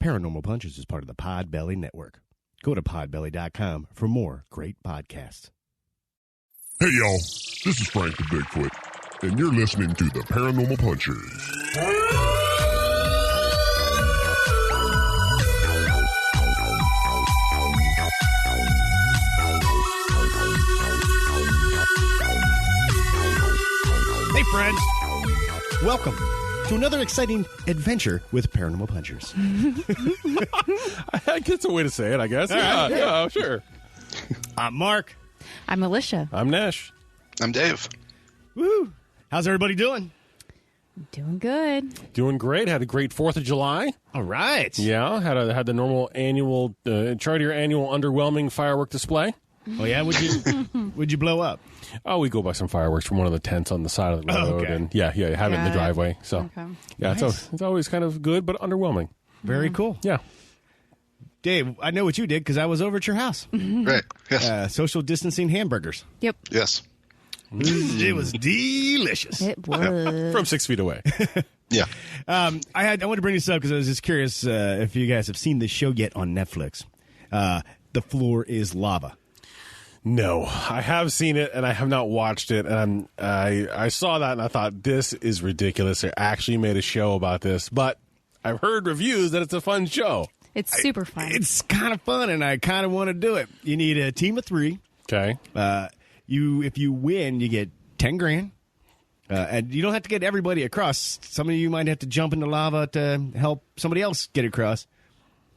Paranormal Punches is part of the Podbelly Network. Go to podbelly.com for more great podcasts. Hey, y'all. This is Frank the Bigfoot, and you're listening to the Paranormal Punchers. Hey, friends. Welcome to another exciting adventure with Paranormal Punchers. That's a way to say it, I guess. Right. Yeah, sure. I'm Mark. I'm Alicia. I'm Nash. I'm Dave. Woo! How's everybody doing? Doing good. Doing great. Had a great 4th of July. All right. Yeah, had the normal annual, chart your annual underwhelming firework display. Oh, yeah? Would you blow up? Oh, we go by some fireworks from one of the tents on the side of the road. Oh, okay. And have it in the driveway. So, yeah, Nice. it's always kind of good, but underwhelming. Very cool. Yeah. Dave, I know what you did because I was over at your house. Right. Yes. Social distancing hamburgers. Yep. Yes. It was delicious. It was. From 6 feet away. Yeah. I wanted to bring this up because I was just curious if you guys have seen this show yet on Netflix. The Floor is Lava. No, I have seen it and I have not watched it. And I saw that and I thought, this is ridiculous. They actually made a show about this. But I've heard reviews that it's a fun show. It's super fun. It's kind of fun, and I kind of want to do it. You need a team of 3. Okay. If you win, you get $10,000. And you don't have to get everybody across. Some of you might have to jump into lava to help somebody else get across.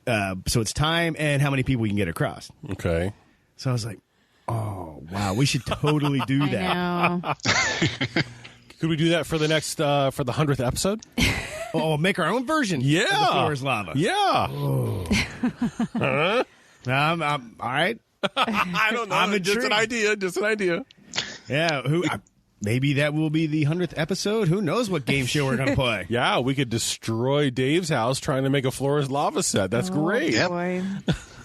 So it's time and how many people you can get across. Okay. So I was like, oh, wow, we should totally do that. I know. Could we do that for the next, for the 100th episode? Oh, make our own version. Yeah. Of The Floor is Lava. Yeah. Oh. All right. I don't know. I'm Just an idea. Yeah. Maybe that will be the 100th episode. Who knows what game show we're going to play? Yeah, we could destroy Dave's house trying to make a Floor is Lava set. That's great. Yep. Boy.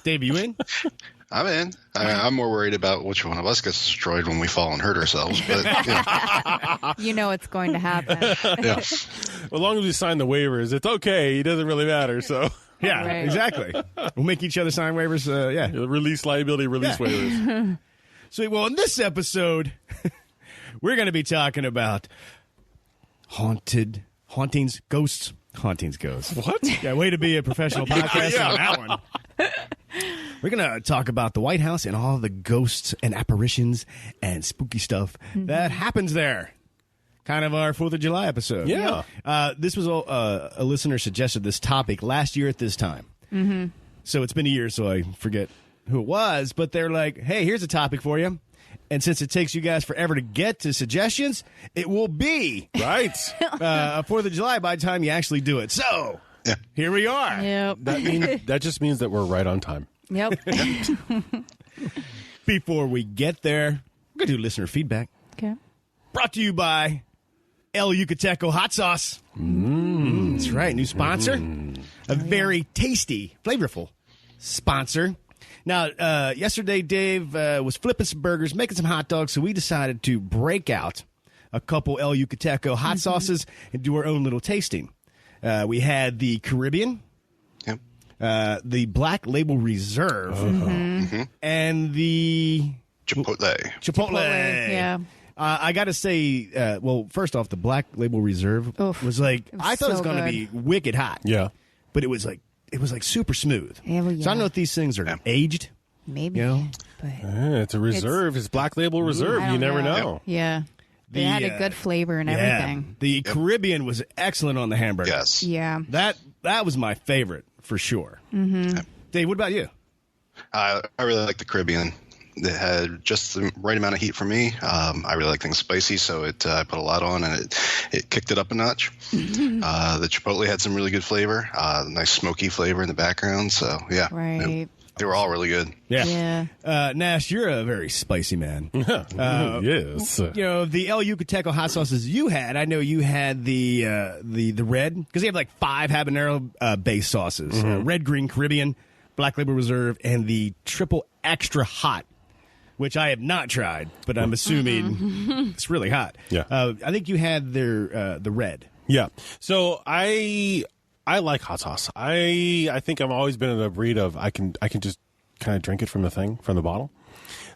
Dave, you in? I'm in. I'm more worried about which one of us gets destroyed when we fall and hurt ourselves. But yeah. You know it's going to happen. Yeah. As long as we sign the waivers, it's okay. It doesn't really matter. So, Yeah, Right. exactly. We'll make each other sign waivers. Yeah. release liability, release waivers. Sweet. Well, in this episode, we're going to be talking about hauntings, ghosts. What? Yeah, way to be a professional podcaster Yeah. on that one. We're going to talk about the White House and all the ghosts and apparitions and spooky stuff that happens there. Kind of our 4th of July episode. Yeah. This was a listener suggested this topic last year at this time. Mm-hmm. So it's been a year, so I forget who it was. But they're like, hey, here's a topic for you. And since it takes you guys forever to get to suggestions, it will be Right. 4th of July by the time you actually do it. So here we are. Yep. That just means that we're right on time. Yep. Before we get there, we're going to do listener feedback. Okay. Brought to you by El Yucateco Hot Sauce. That's right, new sponsor. A very tasty, flavorful sponsor. Now, yesterday, Dave was flipping some burgers, making some hot dogs, so we decided to break out a couple El Yucateco hot sauces and do our own little tasting. We had the Caribbean, Yep. the Black Label Reserve, and the Chipotle. Yeah. I got to say, well, first off, the Black Label Reserve was like, was I thought it was so going to good. be wicked hot. Yeah. But it was like super smooth. Yeah, well, So I don't know if these things are aged. Maybe. You know? But It's a reserve. It's Black Label Reserve. I You don't never know. know. yeah. They had a good flavor and everything. The Caribbean was excellent on the hamburger. Yes. Yeah. That was my favorite for sure. Mm-hmm. Dave, what about you? I really like the Caribbean. It had just the right amount of heat for me. I really like things spicy, so I put a lot on, and it kicked it up a notch. The Chipotle had some really good flavor, nice smoky flavor in the background. So, yeah. Right. They were all really good. Yeah. Nash, you're a very spicy man. Yes. You know, the El Yucateco hot sauces you had, I know you had the red, because they have like 5 habanero base sauces. Red, green, Caribbean, Black Label Reserve, and the triple extra hot, which I have not tried, but I'm assuming it's really hot. Yeah. I think you had the red. Yeah. So I I like hot sauce. I think I've always been in a breed of I can just kind of drink it from the bottle.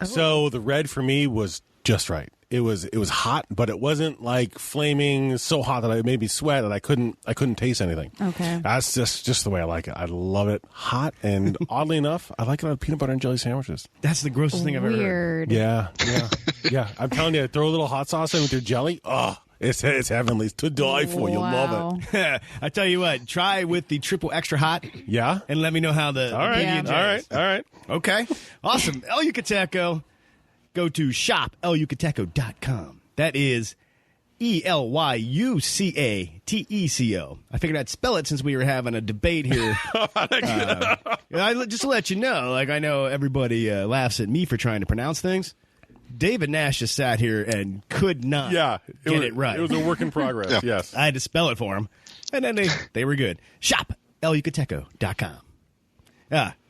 Oh. So the red for me was just right. It was hot, but it wasn't like flaming so hot that it made me sweat that I couldn't taste anything. Okay. That's just the way I like it. I love it hot, and oddly enough, I like it on peanut butter and jelly sandwiches. That's the grossest thing I've ever heard. Yeah. I'm telling you, throw a little hot sauce in with your jelly. Oh, it's heavenly to die for. You'll love it. I tell you what, try with the triple extra hot. Yeah. And let me know how the all right. PB&J is. All right. Okay. Awesome. El Yucateco. Go to shop.elucateco.com. That is ELYUCATECO. I figured I'd spell it since we were having a debate here. Just to let you know, like I know everybody laughs at me for trying to pronounce things. David Nash just sat here and could not get it right. It was a work in progress, yes. I had to spell it for him, and then they were good. Shop.elucateco.com.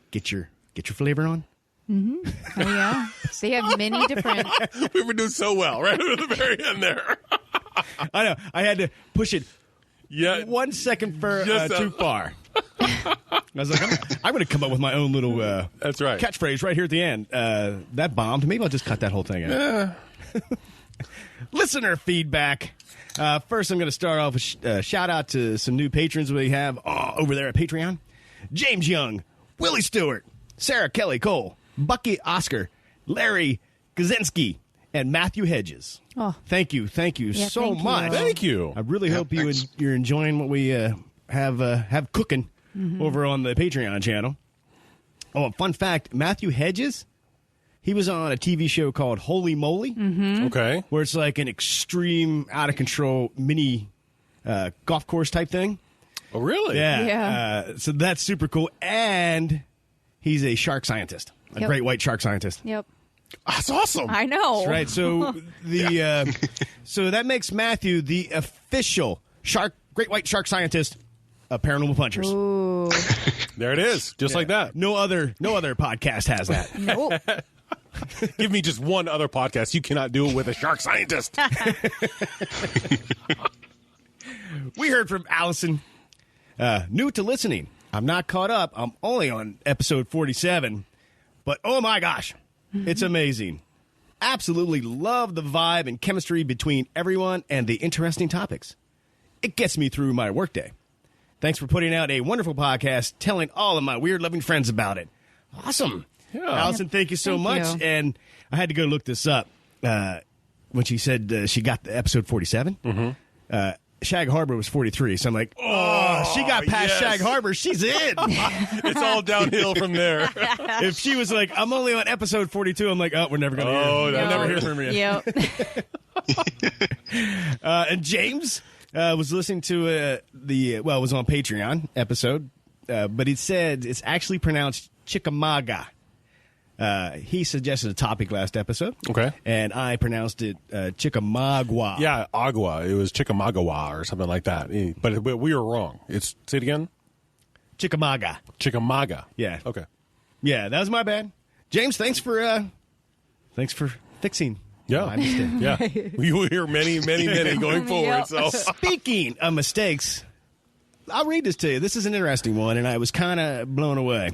Get your flavor on. Mm-hmm. Oh, yeah. They have many different... We've been doing so well, right at the very end there. I know. I had to push it 1 second too far. I was like, I'm going to come up with my own little that's right. catchphrase right here at the end. That bombed. Maybe I'll just cut that whole thing out. Listener feedback. First, I'm going to start off with a shout out to some new patrons we have over there at Patreon. James Young, Willie Stewart, Sarah Kelly Cole, Bucky Oscar, Larry Kaczynski, and Matthew Hedges. Oh. Thank you so much. Thank you. I really hope you're enjoying what we have cooking over on the Patreon channel. Oh, fun fact, Matthew Hedges, he was on a TV show called Holy Moly. Mm-hmm. Okay. Where it's like an extreme, out-of-control mini golf course type thing. Oh, really? Yeah. So that's super cool. And he's a shark scientist. A great white shark scientist. Yep. That's awesome. I know. That's right. So so that makes Matthew the official great white shark scientist of Paranormal Punchers. Ooh. There it is. Just like that. No other podcast has that. Nope. Give me just one other podcast. You cannot do it with a shark scientist. We heard from Allison. New to listening. I'm not caught up. I'm only on episode 47. But, oh, my gosh, it's amazing. Absolutely love the vibe and chemistry between everyone and the interesting topics. It gets me through my workday. Thanks for putting out a wonderful podcast, telling all of my weird-loving friends about it. Awesome. Yeah. Allison, thank you so much. You. And I had to go look this up. When she said she got the episode 47, Shag Harbor was 43. So I'm like, she got past Shag Harbor. She's in. It's all downhill from there. If she was like, I'm only on episode 42, I'm like, we're never going to I'll never hear from you. Yep. And James was listening to was on Patreon episode, but he said it's actually pronounced Chickamauga. He suggested a topic last episode. Okay. And I pronounced it Chickamauga. Yeah, agua. It was Chickamauga or something like that. But we were wrong. Say it again. Chickamauga. Chickamauga. Yeah. Okay. Yeah, that was my bad. James, thanks for fixing. Yeah. My mistake. Yeah. We will hear many going forward. So speaking of mistakes, I'll read this to you. This is an interesting one, and I was kind of blown away.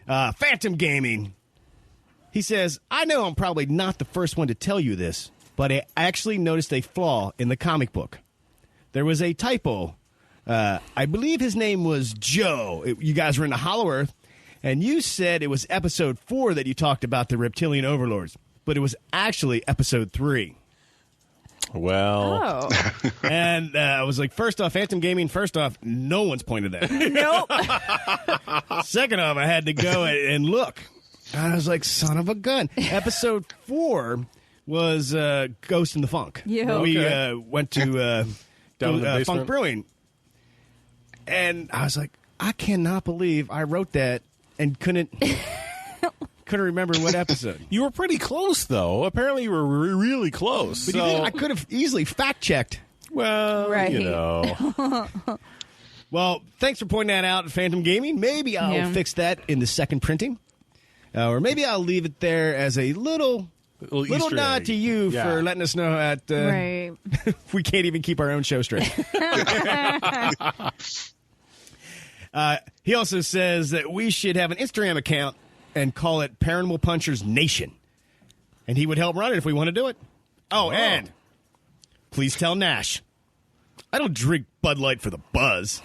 Phantom Gaming. He says, I know I'm probably not the first one to tell you this, but I actually noticed a flaw in the comic book. There was a typo. I believe his name was Joe. You guys were in the Hollow Earth, and you said it was episode 4 that you talked about the reptilian overlords, but it was actually episode 3. Well. Oh. And I was like, first off, Phantom Gaming, no one's pointed that. Nope. Second off, I had to go and look. And I was like, son of a gun. Episode 4 was Ghost in the Funk. Yeah. We went to Down in the basement. Funk Brewing. And I was like, I cannot believe I wrote that and couldn't remember what episode. You were pretty close, though. Apparently, you were really close. But you think I could have easily fact-checked. Well, right. you know. Well, thanks for pointing that out, Phantom Gaming. Maybe I'll fix that in the second printing. Or maybe I'll leave it there as a little nod to you for letting us know that right. we can't even keep our own show straight. He also says that we should have an Instagram account and call it Paranormal Punchers Nation. And he would help run it if we want to do it. Oh, and please tell Nash, I don't drink Bud Light for the buzz.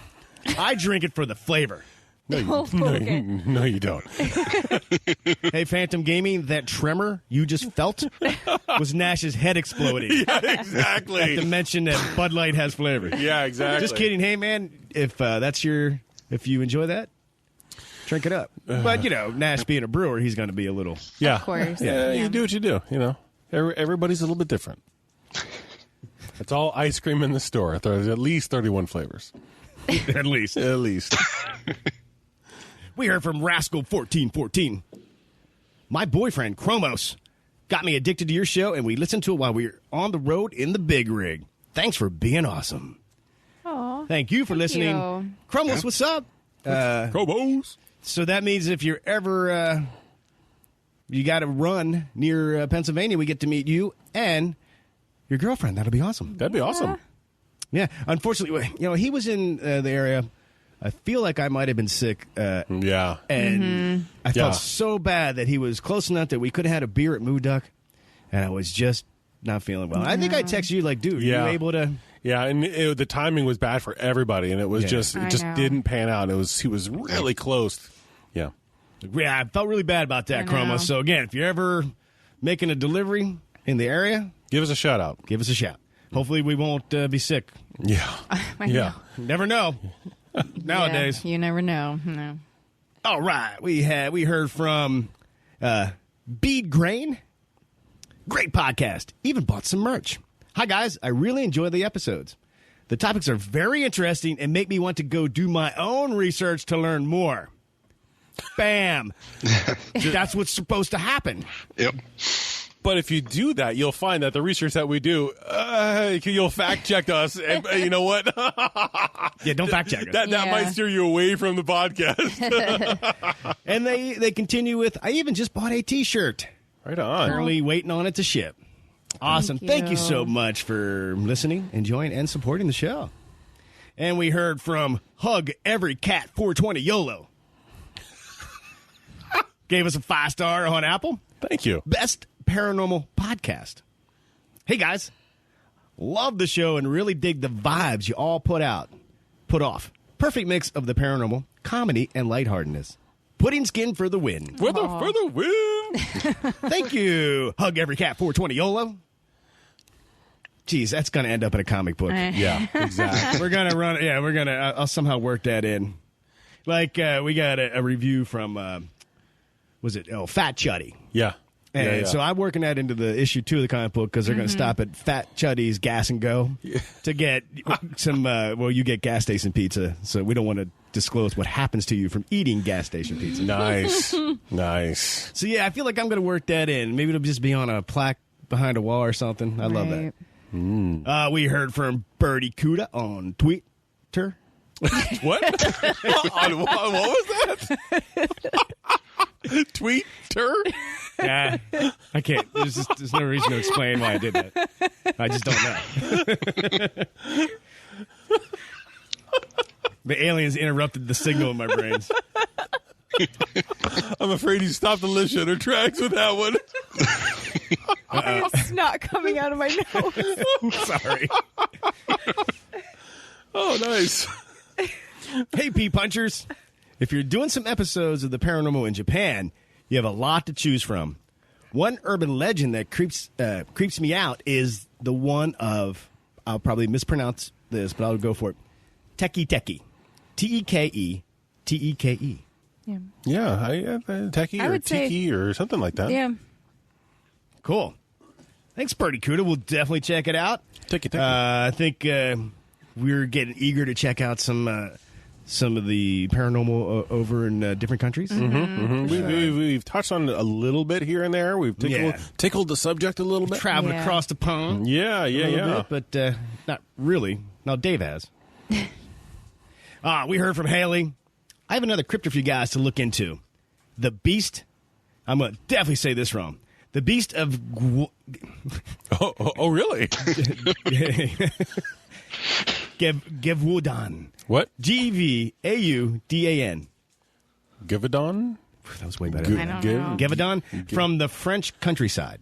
I drink it for the flavor. No, you don't. Hey, Phantom Gaming, that tremor you just felt was Nash's head exploding. Yeah, exactly. At the mention that Bud Light has flavor. Yeah, exactly. Just kidding. Hey, man, if you enjoy that, drink it up. But, Nash being a brewer, he's going to be a little... Yeah. Of course. Yeah, you do what you do, Everybody's a little bit different. It's all ice cream in the store. There's at least 31 flavors. At least. At least. We heard from Rascal1414. My boyfriend, Chromos, got me addicted to your show, and we listened to it while we were on the road in the big rig. Thanks for being awesome. Aw. Thank you for listening. you. Chromos, what's up? Cobos. So that means if you're ever, you got to run near Pennsylvania, we get to meet you and your girlfriend. That'll be awesome. That'd be awesome. Yeah. Unfortunately, he was in the area. I feel like I might have been sick. Yeah. And I Yeah. felt so bad that he was close enough that we could have had a beer at Moo Duck, and I was just not feeling well. I think I texted you like, dude, Yeah. are you able to... Yeah, and the timing was bad for everybody, and it was Yeah. just I know. didn't pan out. He was really close. Yeah. Yeah, I felt really bad about that, I know. Chroma. So again, if you're ever making a delivery in the area, Give us a shout out. give us a shout. Hopefully we won't be sick. Yeah. I Yeah. Never know. Nowadays. Yeah, you never know. No. All right. We heard from Bead Grain. Great podcast. Even bought some merch. Hi, guys. I really enjoy the episodes. The topics are very interesting and make me want to go do my own research to learn more. Bam. That's what's supposed to happen. Yep. But if you do that, you'll find that the research that we do, you'll fact check us, and you know what? Yeah, don't fact check it. That Yeah. might steer you away from the podcast. And they continue with, I even just bought a T-shirt. Right on. Currently waiting on it to ship. Awesome. Thank you you. so much for listening, enjoying, and supporting the show. And we heard from Hug Every Cat 420 YOLO. Gave us a 5-star on Apple. Thank you. Best paranormal podcast. Hey, guys. Love the show and really dig the vibes you all put off. Perfect mix of the paranormal, comedy, and lightheartedness. Putting skin for the win. For the win. Thank you. Hug Every Cat 420 YOLO. Geez, that's going to end up in a comic book. Yeah, exactly. We're going to run. Yeah, we're going to. I'll somehow work that in. Like, we got a review from, Fat Chuddy. Yeah. And yeah. so I'm working that into the issue 2 of the comic book because they're going to stop at Fat Chuddy's Gas and Go to get some, you get gas station pizza. So we don't want to disclose what happens to you from eating gas station pizza. Nice. Nice. So, yeah, I feel like I'm going to work that in. Maybe it'll just be on a plaque behind a wall or something. I love that. We heard from Birdie Cuda on Twitter. What? What was that? Tweeter? Yeah, I can't. There's no reason to explain why I did that. I just don't know. The aliens interrupted the signal in my brains. I'm afraid you stopped the list in her tracks with that one. It's not coming out of my nose. Sorry. Oh, nice. Hey, Pea Punchers. If you're doing some episodes of the paranormal in Japan, you have a lot to choose from. One urban legend that creeps me out is the one of, I'll probably mispronounce this, but I'll go for it, Teki Teki. Teketeke. Yeah. Yeah, techie I or would say- tiki or something like that. Yeah. Cool. Thanks, Birdie Cuda. We'll definitely check it out. Tiki. I think we're getting eager to check out some of the paranormal over in different countries. We've touched on it a little bit here and there. We've tickled the subject a little bit. Traveled Yeah. across the pond. Yeah. a little bit, but not really. No, Dave has. We heard from Haley. I have another cryptid for you guys to look into. The Beast. I'm going to definitely say this wrong. The Beast of... Oh, really? Gewudan. What? Gvaudan. Givaudan? That was way better. I don't know. Givaudan from the French countryside.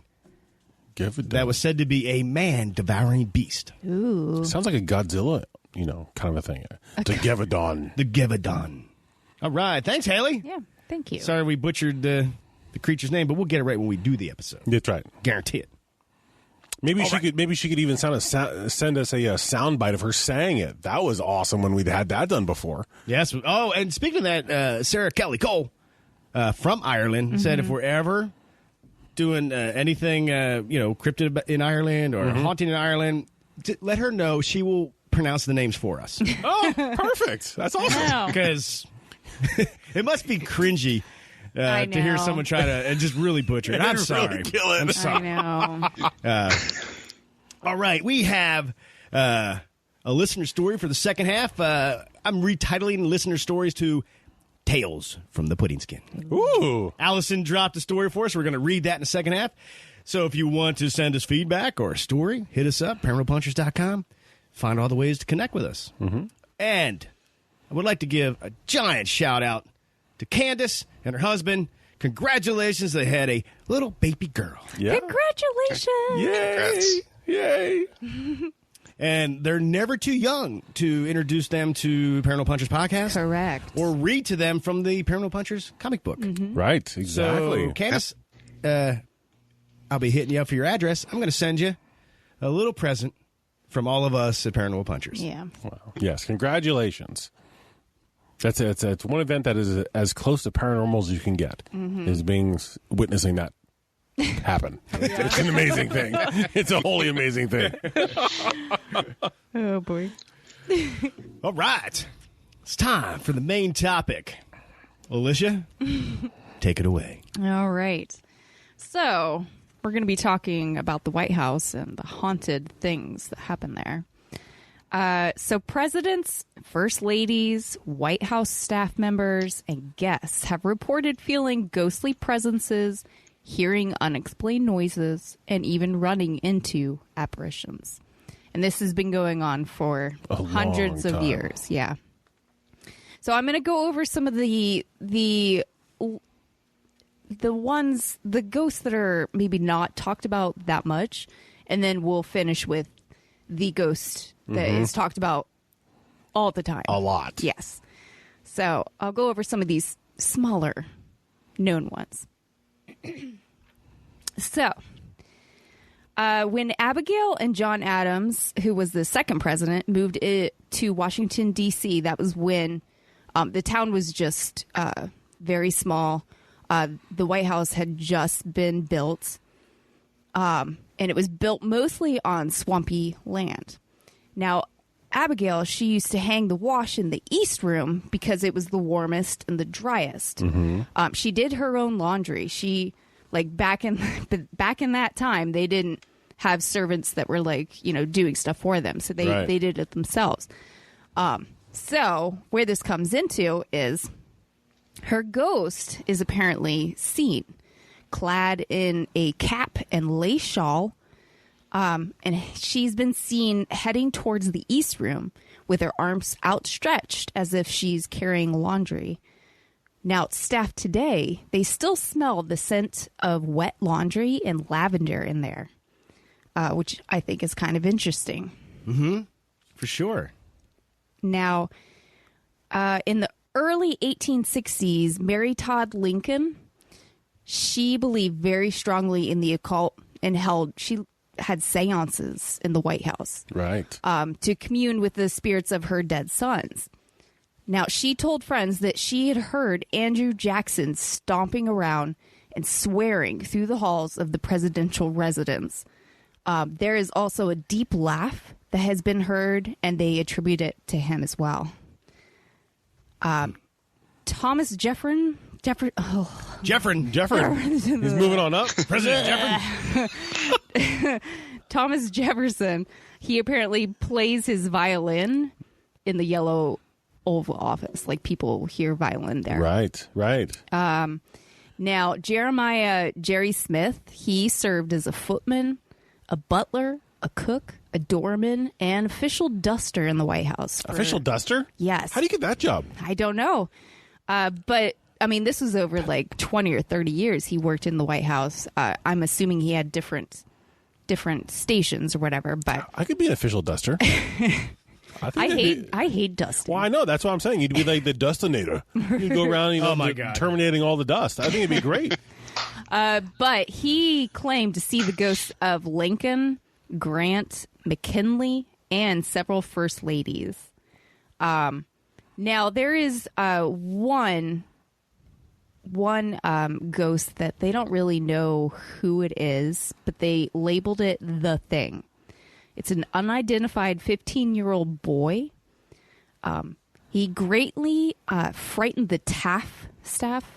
Givaudan. That was said to be a man-devouring beast. Ooh. Sounds like a Godzilla, kind of a thing. The Givaudan. The Givaudan. All right. Thanks, Haley. Yeah, thank you. Sorry we butchered the creature's name, but we'll get it right when we do the episode. That's right. Guarantee it. Maybe she could even send us a sound bite of her saying it. That was awesome when we'd had that done before. Yes. Oh, and speaking of that, Sarah Kelly Cole from Ireland said if we're ever doing anything, cryptid in Ireland or haunting in Ireland, let her know. She will pronounce the names for us. Oh, perfect. That's awesome. Wow. Because it must be cringy I to hear know. someone try to just really butcher it. I'm sorry. Really kill it. I'm sorry. I know. All right, we have a listener story for the second half. I'm retitling listener stories to Tales from the Pudding Skin. Ooh. Allison dropped a story for us. We're going to read that in the second half. So if you want to send us feedback or a story, hit us up, paranormalpunchers.com. Find all the ways to connect with us. And I would like to give a giant shout-out to Candace and her husband. Congratulations, they had a little baby girl. Yeah. Congratulations. Yay. Yay. And they're never too young to introduce them to Paranormal Punchers podcast. Correct. Or read to them from the Paranormal Punchers comic book. Right. Exactly. So, Candace, I'll be hitting you up for your address. I'm going to send you a little present from all of us at Paranormal Punchers. Yeah. Wow. Yes. Congratulations. It's one event that is as close to paranormal as you can get. Is witnessing that happen. It's an amazing thing. It's a wholly amazing thing. Oh, boy. All right. It's time for the main topic. Alicia, take it away. All right. So, we're going to be talking about the White House and the haunted things that happen there. So presidents, first ladies, White House staff members, and guests have reported feeling ghostly presences, hearing unexplained noises, and even running into apparitions. And this has been going on for hundreds of years. Yeah. So I'm going to go over some of the ghosts that are maybe not talked about that much, and then we'll finish with the ghost that is talked about all the time. A lot. Yes. So I'll go over some of these smaller known ones. So, when Abigail and John Adams, who was the second president, moved to Washington, D.C., that was when the town was just very small. The White House had just been built, and it was built mostly on swampy land. Now, Abigail, she used to hang the wash in the East Room because it was the warmest and the driest. She did her own laundry. She, back in that time, they didn't have servants that were doing stuff for them, so they did it themselves. So where this comes into is her ghost is apparently seen clad in a cap and lace shawl. And she's been seen heading towards the East Room with her arms outstretched as if she's carrying laundry. Now, staff today, they still smell the scent of wet laundry and lavender in there, which I think is kind of interesting. For sure. Now, in the early 1860s, Mary Todd Lincoln, she believed very strongly in the occult and she had séances in the White House. Right. To commune with the spirits of her dead sons. Now, she told friends that she had heard Andrew Jackson stomping around and swearing through the halls of the presidential residence. There is also a deep laugh that has been heard, and they attribute it to him as well. Thomas Jefferson. Jefferson. He's moving on up. President Jefferson. Thomas Jefferson, he apparently plays his violin in the Yellow Oval Office. People hear violin there. Right. Now, Jerry Smith, he served as a footman, a butler, a cook, a doorman, and official duster in the White House. Official duster? Yes. How do you get that job? I don't know. But, I mean, this was over like 20 or 30 years he worked in the White House. I'm assuming he had different stations or whatever, but... I could be an official duster. I hate dusting. Well, I know. That's what I'm saying. You'd be like the dustinator. You'd go around, Oh my God. terminating all the dust. I think it'd be great. But he claimed to see the ghosts of Lincoln, Grant, McKinley, and several first ladies. Now, there is one ghost that they don't really know who it is, but they labeled it The Thing. It's an unidentified 15-year-old boy. He greatly frightened the Taft staff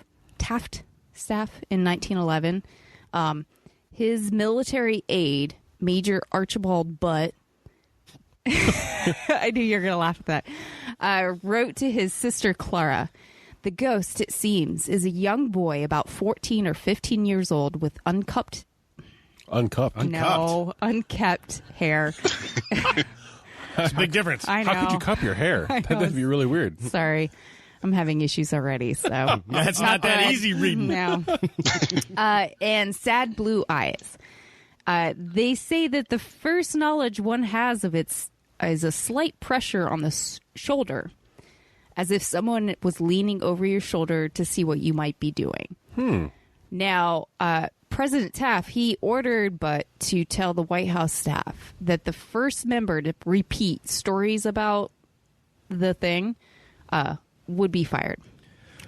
in 1911. His military aide, Major Archibald Butt, I knew you were going to laugh at that, wrote to his sister Clara, "The ghost, it seems, is a young boy about 14 or 15 years old with unkept hair." That's a big difference. I know. How could you cup your hair? That'd be really weird. Sorry. I'm having issues already, so. That's not that easy reading. No. And sad blue eyes. They say that the first knowledge one has of it is a slight pressure on the shoulder, as if someone was leaning over your shoulder to see what you might be doing. Now, President Taft, he ordered Butt to tell the White House staff that the first member to repeat stories about the thing would be fired.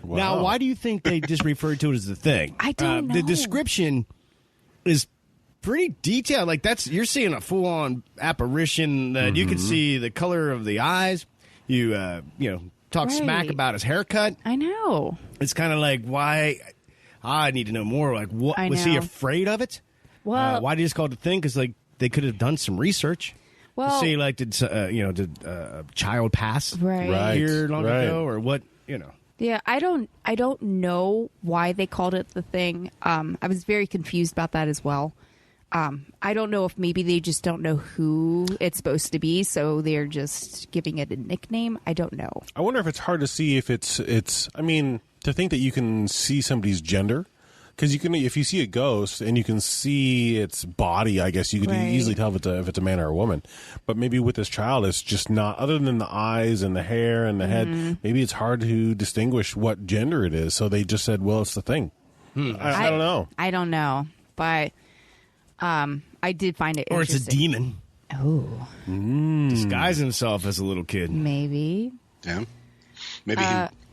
Wow. Now, why do you think they just referred to it as The Thing? I don't know. The description is pretty detailed. Like, you're seeing a full-on apparition that you can see the color of the eyes. You talk smack Right. about his haircut. I know. It's kind of like, why? I need to know more. Like, what I was he know. afraid of it? Well, Why did he just call it The Thing? Because like they could have done some research. Well- to see like did a child pass Right. here long Right. ago or what? Yeah, I don't know why they called it The Thing. I was very confused about that as well. I don't know if maybe they just don't know who it's supposed to be, so they're just giving it a nickname. I don't know. I wonder if it's hard to see if it's. I mean, to think that you can see somebody's gender, because you can, if you see a ghost and you can see its body, I guess you could Right. easily tell if it's a man or a woman. But maybe with this child, it's just not. Other than the eyes and the hair and the head, maybe it's hard to distinguish what gender it is. So they just said, "Well, it's The Thing." I don't know. I don't know, but I did find it Or it's a interesting. demon Oh, disguising himself as a little kid. maybe. Yeah. Maybe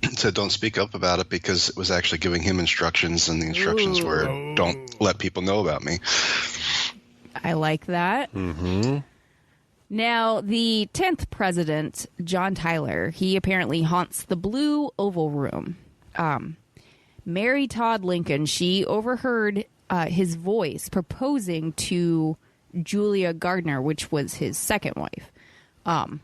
he said don't speak up about it because it was actually giving him instructions, and the instructions were don't let people know about me. I like that. Mm-hmm. Now, the 10th president, John Tyler, he apparently haunts the Blue Oval Room. Mary Todd Lincoln, she overheard his voice proposing to Julia Gardner, which was his second wife. I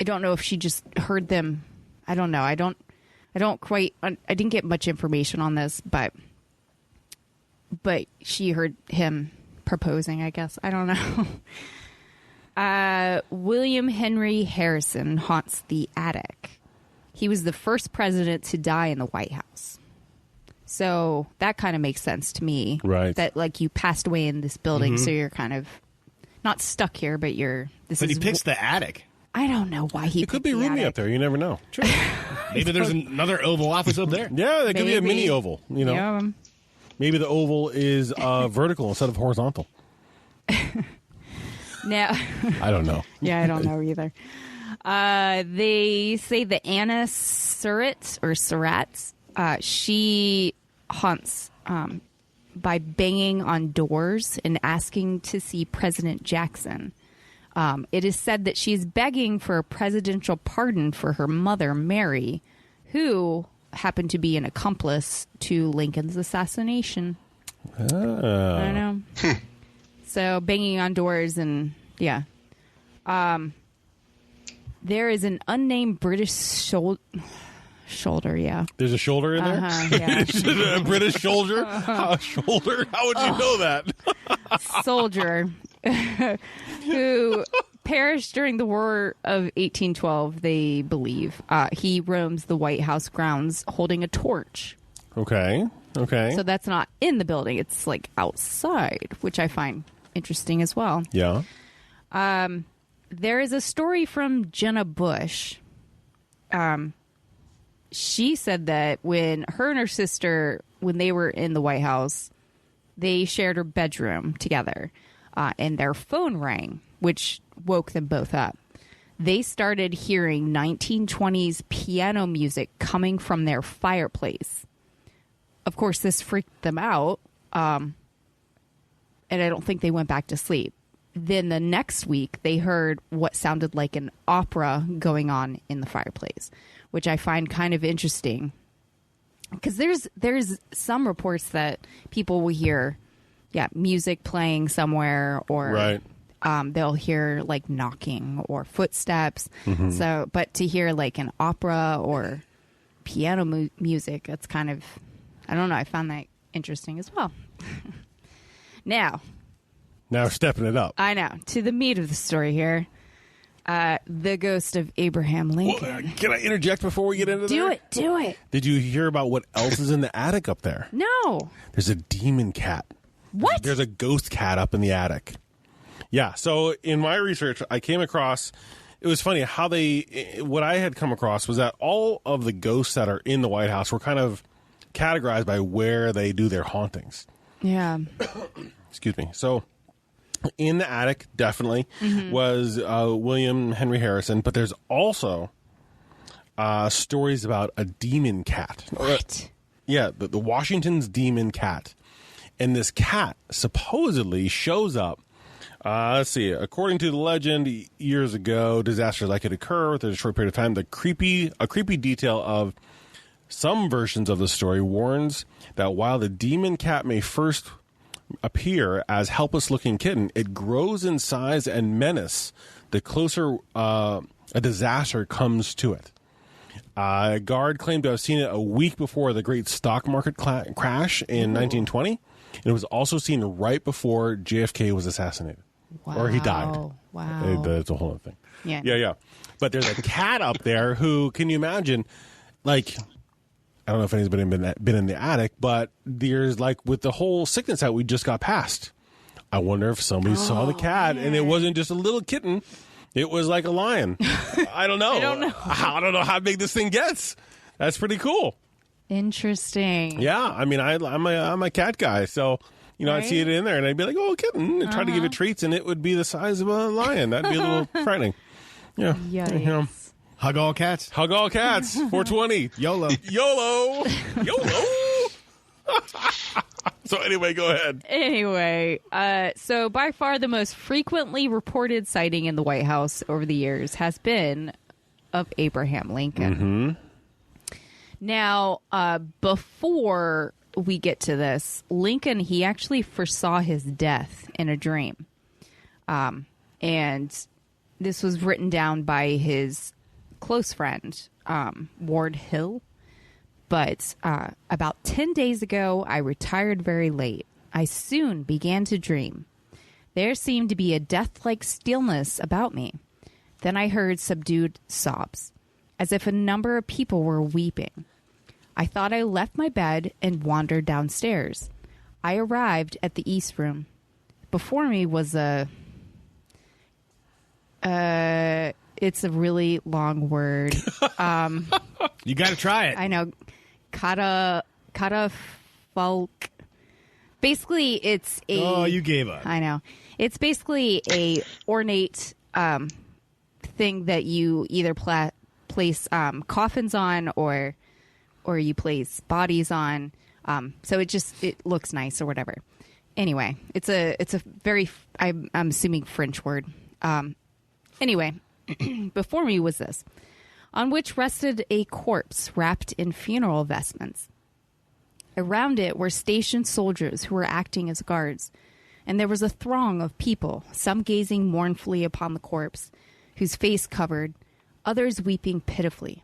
don't know if she just heard them. I don't know. I didn't get much information on this, but she heard him proposing, I guess. I don't know. William Henry Harrison haunts the attic. He was the first president to die in the White House. So that kind of makes sense to me. Right. That, like, you passed away in this building, so you're kind of not stuck here, but you're... But he picks the attic. I don't know why he It could picked be the roomy attic. up there. You never know. Maybe there's another Oval Office up there. Yeah, there could be a Maybe. mini oval. You know, Yeah. maybe the oval is vertical instead of horizontal. Now... I don't know. Yeah, I don't know either. They say the Anna Surratt, she haunts by banging on doors and asking to see President Jackson. It is said that she is begging for a presidential pardon for her mother, Mary, who happened to be an accomplice to Lincoln's assassination. I don't know. So banging on doors and, yeah. There is an unnamed British shoulder, yeah. There's a shoulder in there. Yeah. A British shoulder. Shoulder. How would you know that? soldier who perished during the War of 1812, they believe. He roams the White House grounds holding a torch. Okay. So that's not in the building. It's like outside, which I find interesting as well. Yeah. There is a story from Jenna Bush. She said that when her and her sister, when they were in the White House, they shared her bedroom together, and their phone rang, which woke them both up. They started hearing 1920s piano music coming from their fireplace. Of course, this freaked them out, and I don't think they went back to sleep. Then the next week, they heard what sounded like an opera going on in the fireplace, which I find kind of interesting. Because there's some reports that people will hear, music playing somewhere, or Right. They'll hear like knocking or footsteps. So, but to hear like an opera or piano music, that's kind of, I don't know. I found that interesting as well. Now stepping it up. I know, to the meat of the story here. The ghost of Abraham Lincoln. Can I interject before we get into there? Do it. Did you hear about what else is in the attic up there? No. There's a demon cat. What? There's a ghost cat up in the attic. Yeah, so in my research, I came across, it was funny how what I had come across was that all of the ghosts that are in the White House were kind of categorized by where they do their hauntings. Yeah. Excuse me. So in the attic, definitely, was William Henry Harrison, but there's also stories about a demon cat. What? Yeah, the Washington's demon cat. And this cat supposedly shows up. Let's see. According to the legend, years ago, disasters like it occur within a short period of time. A creepy detail of some versions of the story warns that while the demon cat may first appear as helpless-looking kitten, it grows in size and menace the closer a disaster comes to it. A guard claimed to have seen it a week before the great stock market crash in 1920, and it was also seen right before JFK was assassinated. Wow. Or he died. Wow. That's a whole other thing. Yeah. But there's a cat up there who, can you imagine, like, I don't know if anybody's been in the attic, but there's like with the whole sickness that we just got past. I wonder if somebody saw the cat and it wasn't just a little kitten. It was like a lion. I don't know. I don't know how big this thing gets. That's pretty cool. Interesting. Yeah. I mean, I'm a cat guy. So, I'd see it in there and I'd be like, oh, kitten. And try to give it treats and it would be the size of a lion. That'd be a little frightening. Yeah. Yikes. Hug all cats. Hug all cats. 420. YOLO. YOLO. So anyway, go ahead. Anyway, so by far the most frequently reported sighting in the White House over the years has been of Abraham Lincoln. Now, before we get to this, Lincoln, he actually foresaw his death in a dream. And this was written down by his close friend, Ward Hill. But about 10 days ago, I retired very late. I soon began to dream. There seemed to be a death-like stillness about me. Then I heard subdued sobs, as if a number of people were weeping. I thought I left my bed and wandered downstairs. I arrived at the East Room. Before me was it's a really long word. You got to try it. I know. Catafalque. Basically, it's a... Oh, you gave up. I know. It's basically a ornate thing that you either place coffins on or you place bodies on. So it looks nice or whatever. Anyway, it's a very, I'm assuming, French word. Anyway, before me was this, on which rested a corpse wrapped in funeral vestments. Around it were stationed soldiers who were acting as guards, and there was a throng of people, some gazing mournfully upon the corpse, whose face covered, others weeping pitifully.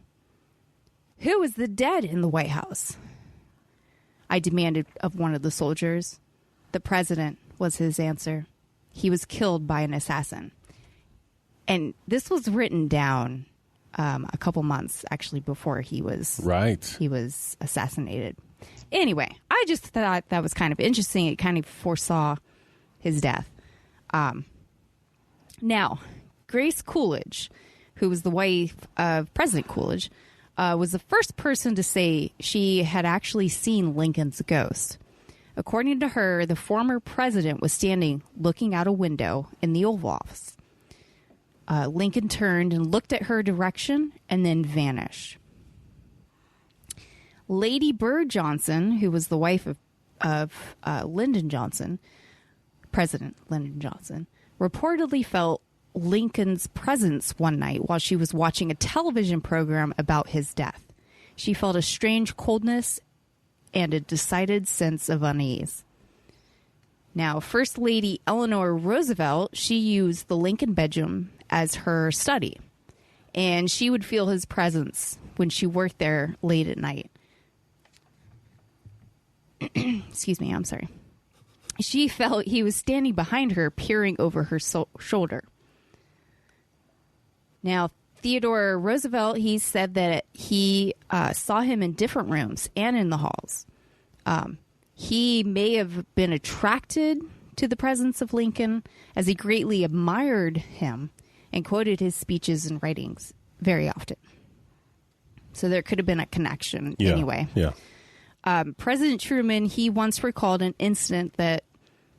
Who is the dead in the White House? I demanded of one of the soldiers. The president, was his answer. He was killed by an assassin. And this was written down a couple months, actually, before he was assassinated. Anyway, I just thought that was kind of interesting. It kind of foresaw his death. Now, Grace Coolidge, who was the wife of President Coolidge, was the first person to say she had actually seen Lincoln's ghost. According to her, the former president was standing looking out a window in the Oval Office. Lincoln turned and looked at her direction and then vanished. Lady Bird Johnson, who was the wife of Lyndon Johnson, President Lyndon Johnson, reportedly felt Lincoln's presence one night while she was watching a television program about his death. She felt a strange coldness and a decided sense of unease. Now, First Lady Eleanor Roosevelt, she used the Lincoln bedroom as her study, and she would feel his presence when she worked there late at night. Excuse me, I'm sorry. She felt he was standing behind her, peering over her shoulder. Now, Theodore Roosevelt, he said that he saw him in different rooms and in the halls. He may have been attracted to the presence of Lincoln as he greatly admired him and quoted his speeches and writings very often. So there could have been a connection anyway. Yeah. President Truman, he once recalled an incident that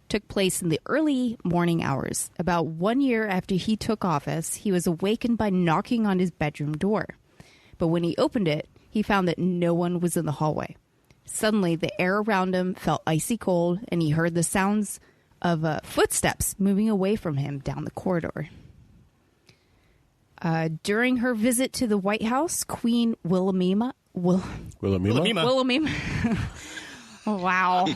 took place in the early morning hours. About 1 year after he took office, he was awakened by knocking on his bedroom door. But when he opened it, he found that no one was in the hallway. Suddenly, the air around him felt icy cold, and he heard the sounds of footsteps moving away from him down the corridor. During her visit to the White House, Queen Wilhelmina. Oh, wow.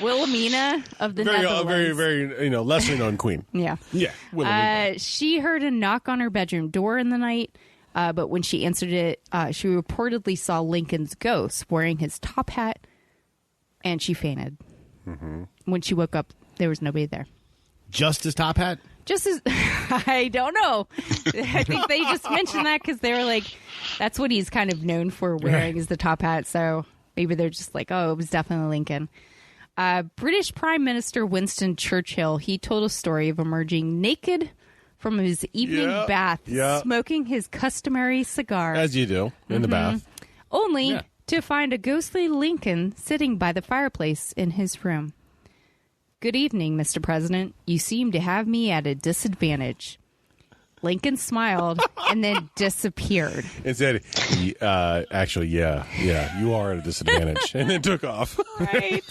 Wilhelmina of the Netherlands. Very, very, lesser known queen. Yeah. Yeah. She heard a knock on her bedroom door in the night, but when she answered it, she reportedly saw Lincoln's ghost wearing his top hat, and she fainted. Mm-hmm. When she woke up, there was nobody there. Just his top hat? Just as I don't know. I think they just mentioned that because they were like, that's what he's kind of known for wearing is the top hat. So maybe they're just like, oh, it was definitely Lincoln. British Prime Minister Winston Churchhill, he told a story of emerging naked from his evening bath, smoking his customary cigar. As you do in the bath. Only to find a ghostly Lincoln sitting by the fireplace in his room. Good evening, Mr. President. You seem to have me at a disadvantage. Lincoln smiled and then disappeared. And said, actually, you are at a disadvantage. And then took off. Right.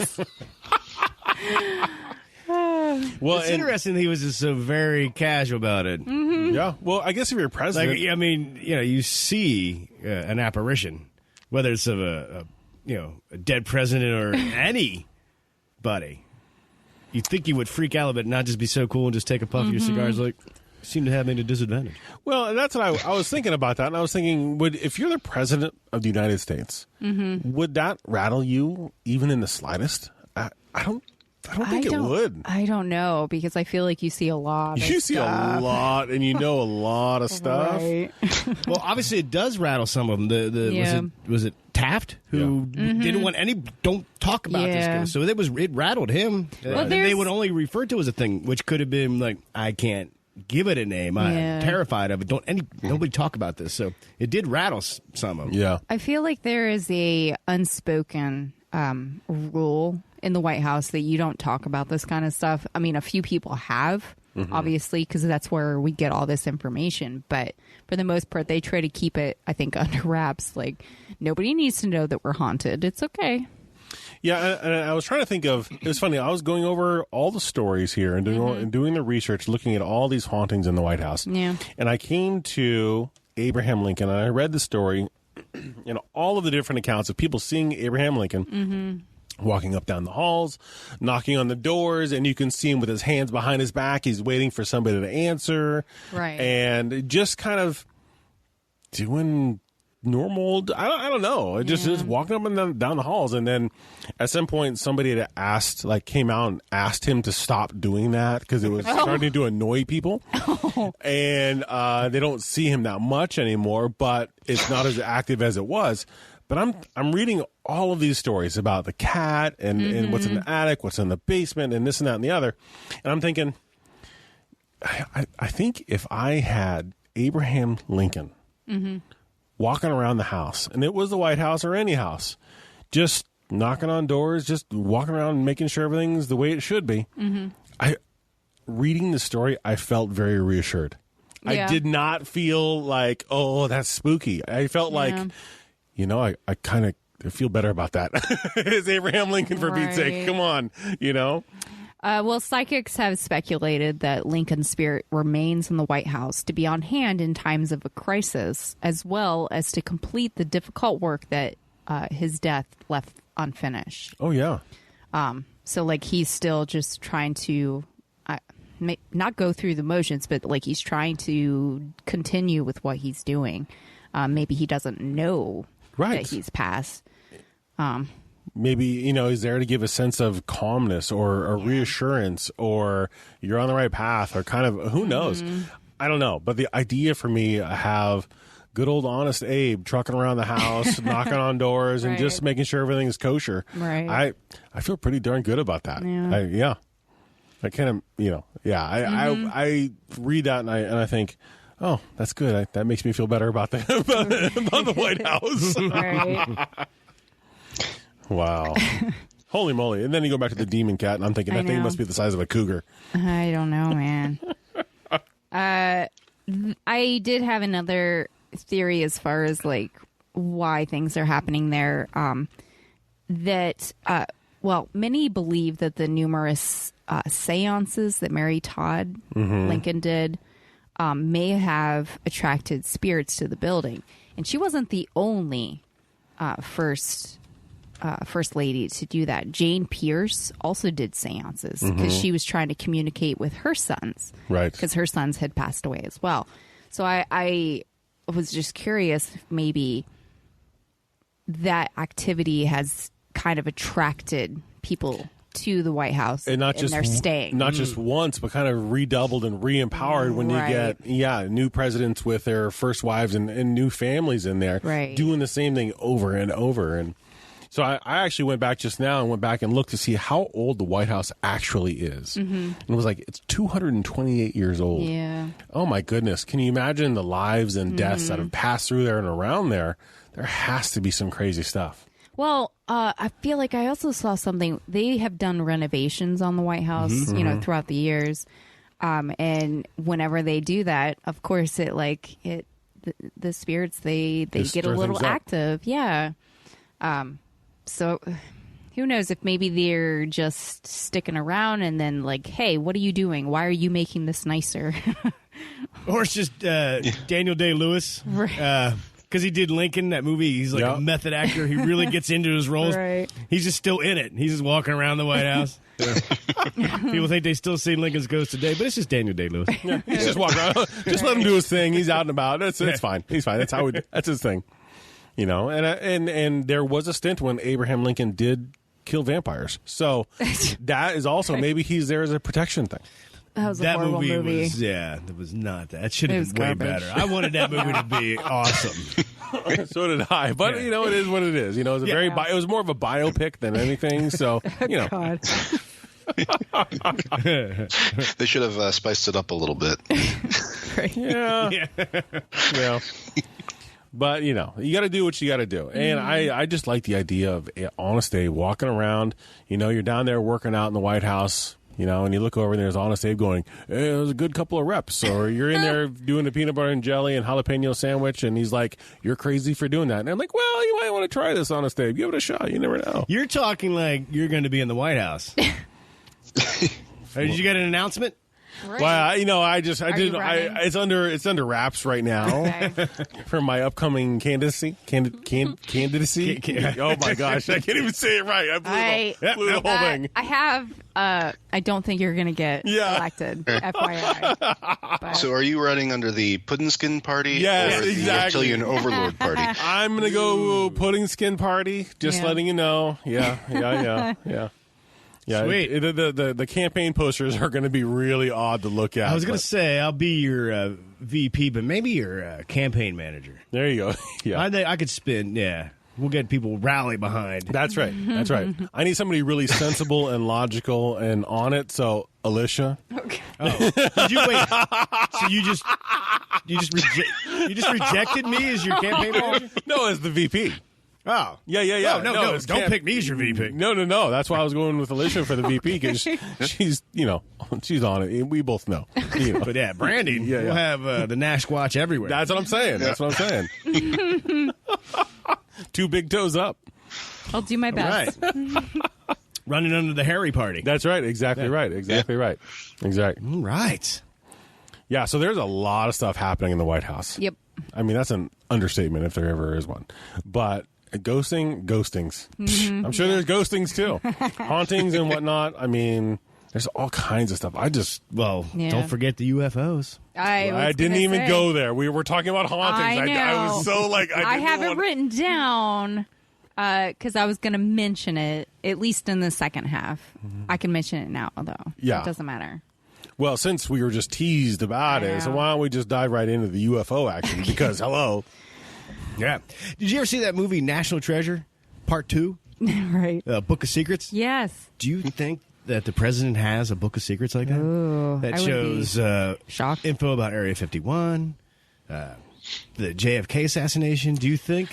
Well, it's interesting that he was just so very casual about it. Mm-hmm. Yeah. Well, I guess if you're president. Like, I mean, you see an apparition, whether it's of a dead president or anybody. You'd think you would freak out, but not just be so cool and just take a puff of your cigars. Like, seem to have me at a disadvantage. Well, that's what I was thinking about that, and I was thinking, if you're the president of the United States, would that rattle you even in the slightest? I don't think it would. I don't know, because I feel like you see a lot. You see a lot, and you know a lot of stuff. Right. Well, obviously, it does rattle some of them. Was it Taft who didn't want don't talk about this ghost? So it rattled him. Well, they would only refer to it as a thing, which could have been like, I can't give it a name. I'm terrified of it. Nobody talk about this. So it did rattle some of them. Yeah, I feel like there is a unspoken rule in the White House that you don't talk about this kind of stuff. I mean, a few people have, obviously, because that's where we get all this information. But for the most part, they try to keep it, I think, under wraps. Like, nobody needs to know that we're haunted. It's okay. Yeah, and I was trying to think of, it was funny, I was going over all the stories here and doing the research, looking at all these hauntings in the White House. Yeah. And I came to Abraham Lincoln, and I read the story, all of the different accounts of people seeing Abraham Lincoln walking up down the halls, knocking on the doors, and you can see him with his hands behind his back. He's waiting for somebody to answer. Right. And just kind of doing normal. I don't know. It just walking up and down the halls, and then at some point somebody had came out and asked him to stop doing that because it was starting to annoy people, and they don't see him that much anymore. But it's not as active as it was. But I'm reading all of these stories about the cat and what's in the attic, what's in the basement, and this and that and the other, and I'm thinking, I think if I had Abraham Lincoln. Walking around the house, and it was the White House or any house, just knocking on doors, just walking around and making sure everything's the way it should be. Reading the story, I felt very reassured. I did not feel like, oh, that's spooky. I felt like, I kind of feel better about that. It's Abraham Lincoln, for Pete's sake. Come on, Well, psychics have speculated that Lincoln's spirit remains in the White House to be on hand in times of a crisis, as well as to complete the difficult work that his death left unfinished. Oh, yeah. So, he's still just trying to not go through the motions, but, he's trying to continue with what he's doing. Maybe he doesn't know that he's passed. Maybe, he's there to give a sense of calmness or a reassurance, or you're on the right path, or kind of, who knows? I don't know. But the idea for me, I have good old honest Abe trucking around the house, knocking on doors, and just making sure everything is kosher. Right. I feel pretty darn good about that. Yeah. I kind of, I read that and I think, oh, that's good. That makes me feel better about about the White House. Right. Wow. Holy moly. And then you go back to the demon cat, and I'm thinking that thing must be the size of a cougar. I don't know, man. I did have another theory as far as, why things are happening there. Many believe that the numerous séances that Mary Todd Lincoln did may have attracted spirits to the building. And she wasn't the only first lady to do that. Jane Pierce also did seances because she was trying to communicate with her sons, right? Because her sons had passed away as well. So I was just curious if maybe that activity has kind of attracted people to the White House, and they're staying. Not just once, but kind of redoubled and re-empowered when you get new presidents with their first wives and new families in there, doing the same thing over and over. And so I actually went back just now and went back and looked to see how old the White House actually is. And it was it's 228 years old. Yeah. Oh, my goodness. Can you imagine the lives and deaths that have passed through there and around there? There has to be some crazy stuff. Well, I feel like I also saw something. They have done renovations on the White House, throughout the years. And whenever they do that, of course, the spirits, they get a little active. Yeah. So who knows if maybe they're just sticking around and then hey, what are you doing? Why are you making this nicer? Or it's just Daniel Day-Lewis. Right. Because he did Lincoln, that movie. He's a method actor. He really gets into his roles. Right. He's just still in it. He's just walking around the White House. People think they still see Lincoln's ghost today, but it's just Daniel Day-Lewis. Yeah, he's just walking around. Just let him do his thing. He's out and about. It's fine. He's fine. That's his thing. And there was a stint when Abraham Lincoln did kill vampires. So that is also, maybe he's there as a protection thing. That was a horrible movie. That was not that. It should have been way better. I wanted that movie to be awesome. So did I. But, it is what it is. It was more of a biopic than anything. So, God. They should have spiced it up a little bit. Yeah. But, you got to do what you got to do. And I just like the idea of Honest Abe walking around. You're down there working out in the White House. And you look over and there's Honest Abe going, hey, it was a good couple of reps. Or you're in there doing a peanut butter and jelly and jalapeno sandwich, and he's like, you're crazy for doing that. And I'm like, well, you might want to try this, Honest Abe. Give it a shot. You never know. You're talking like you're going to be in the White House. Did you get an announcement? Right. Well, I you running? it's under wraps right now Okay. for my upcoming candidacy. Candidacy. Oh my gosh, I can't even say it right. I blew the whole thing. I have. I don't think you're going to get elected. FYI. But So are you running under the pudding skin party Yes, or the exactly. reptilian overlord party? I'm gonna go pudding skin party. Just Yeah. letting you know. Yeah. Sweet. The campaign posters are going to be really odd to look at. I was going but to say I'll be your VP, but maybe your campaign manager. There you go. Yeah. I think I could spin. Yeah, we'll get people rally behind. That's right. That's right. I need somebody really sensible and logical and on it. So, Alicia. okay. Did you wait? So you just rejected me as your campaign manager? No, as the VP. Oh, Yeah. Oh, no, it's don't pick me as your VP. No. That's why I was going with Alicia for the VP because she's, she's on it. We both know. But yeah, branding. Yeah. We'll have the Nash Watch everywhere. That's what I'm saying. That's what I'm saying. 2 big toes up. I'll do my best. right. Running under the Harry party. That's right. Exactly right. Exactly right. Exactly. All right. Yeah, so there's a lot of stuff happening in the White House. Yep. I mean, that's an understatement if there ever is one. But ghostings. Mm-hmm. I'm sure there's ghostings too. Hauntings and whatnot. I mean, there's all kinds of stuff. Yeah. Don't forget the UFOs. I didn't even go there. We were talking about hauntings. I know. I was so like, I have it written down because I was going to mention it, at least in the second half. I can mention it now, though. Yeah. It doesn't matter. Well, since we were just teased about it, so why don't we just dive right into the UFO action? Because, hello. Yeah. Did you ever see that movie National Treasure, Part 2? Right. Book of Secrets? Yes. Do you think that the president has a book of secrets like that? Ooh, that I would shows shocked. info about Area 51, the JFK assassination. Do you think?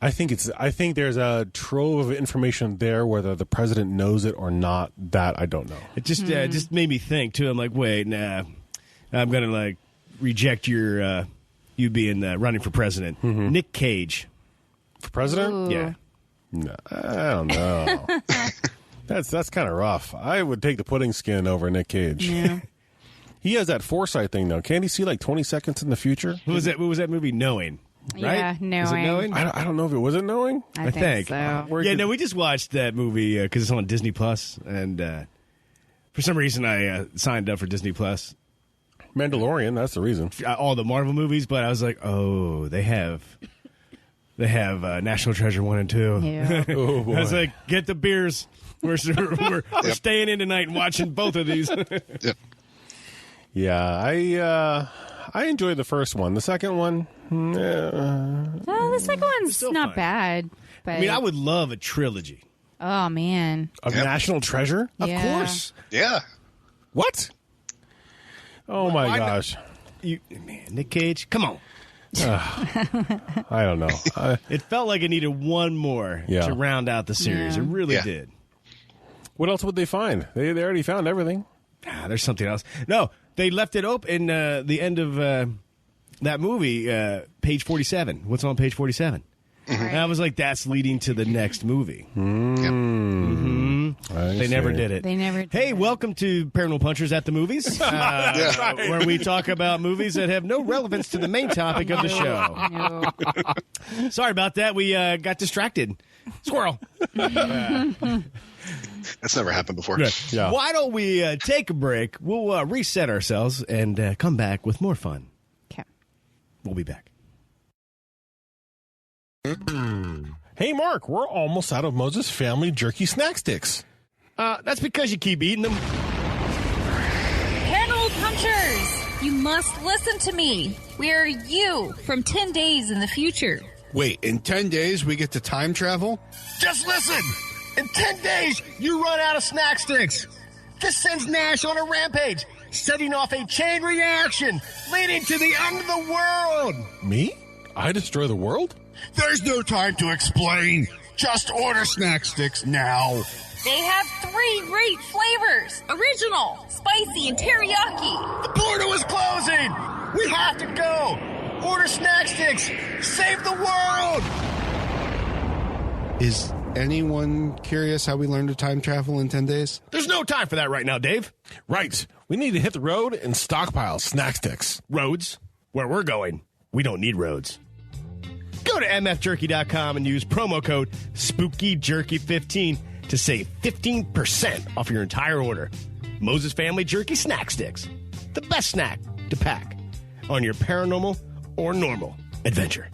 I think there's a trove of information there, whether the president knows it or not. That I don't know. It just made me think too. I'm like, wait, nah, I'm gonna reject your you being running for president. Mm-hmm. Nick Cage For president? Ooh. Yeah. No, I don't know. That's kind of rough. I would take the pudding skin over Nick Cage. Yeah. He has that foresight thing, though. Can't he see 20 seconds in the future? What was that movie? Knowing. Right? Yeah, Was it Knowing. Knowing? I don't know if it wasn't knowing. I think so. Yeah, no, we just watched that movie because it's on Disney Plus, and for some reason I signed up for Disney Plus. Mandalorian, that's the reason. All the Marvel movies, but I was like, oh, they have National Treasure 1 and 2. Yeah. Oh, boy. I was like, get the beers. We're staying in tonight and watching both of these. Yep. Yeah, I enjoyed the first one. The second one, Well, the second one's still not fun. bad. But I mean, I would love a trilogy. oh man, of Yep. National Treasure? Of Yeah. course. Yeah. What? Oh, my why not? gosh. Man, Nick Cage, come on. I don't know. It felt like it needed one more Yeah. to round out the series. Yeah. It really Yeah. did. What else would they find? They already found everything. There's something else. No, they left it open in the end of that movie, page 47. What's on page 47? And I was like, that's leading to the next movie. They never did it. they never. Did Hey, it. welcome to Paranormal Punchers at the Movies, where we talk about movies that have no relevance to the main topic of the show. No. Sorry about that. We got distracted. Squirrel. That's never happened before. Yeah. Why don't we take a break? We'll reset ourselves and come back with more fun. Okay. We'll be back. Hey, Mark, we're almost out of Moses Family Jerky Snack Sticks. That's because you keep eating them. Paranormal Punchers, you must listen to me. We are you from 10 days in the future. Wait, in 10 days we get to time travel? Just listen. In 10 days, you run out of snack sticks. This sends Nash on a rampage, setting off a chain reaction, leading to the end of the world. Me? I destroy the world? There's no time to explain. Just order snack sticks now. They have 3 great flavors: original, spicy, and teriyaki. The portal is closing. We have to go. Order snack sticks. Save the world. Is anyone curious how we learned to time travel in 10 days? There's no time for that right now, Dave. Right. We need to hit the road and stockpile snack sticks. Roads? Where we're going, we don't need roads. Go to mfjerky.com and use promo code SpookyJerky15 to save 15% off your entire order. Moses Family Jerky Snack Sticks. The best snack to pack on your paranormal or normal adventure.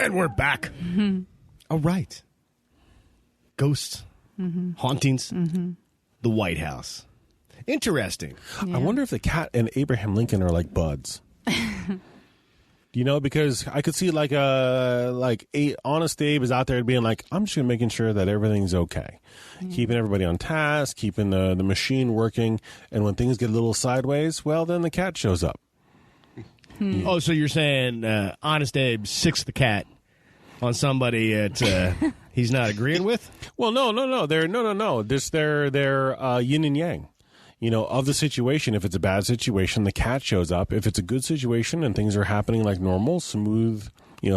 And we're back. Mm-hmm. All right. Ghosts, hauntings, the White House. Interesting. Yeah. I wonder if the cat and Abraham Lincoln are like buds. Because I could see Honest Abe is out there being like, I'm just making sure that everything's okay. Keeping everybody on task, keeping the machine working. And when things get a little sideways, well, then the cat shows up. Oh, so you're saying Honest Abe sicks the cat on somebody that he's not agreeing with? Well, no. They're yin and yang. Of the situation. If it's a bad situation, the cat shows up. If it's a good situation and things are happening like normal, smooth,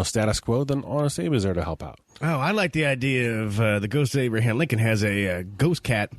status quo, then Honest Abe is there to help out. Oh, I like the idea of the ghost of Abraham Lincoln has a ghost cat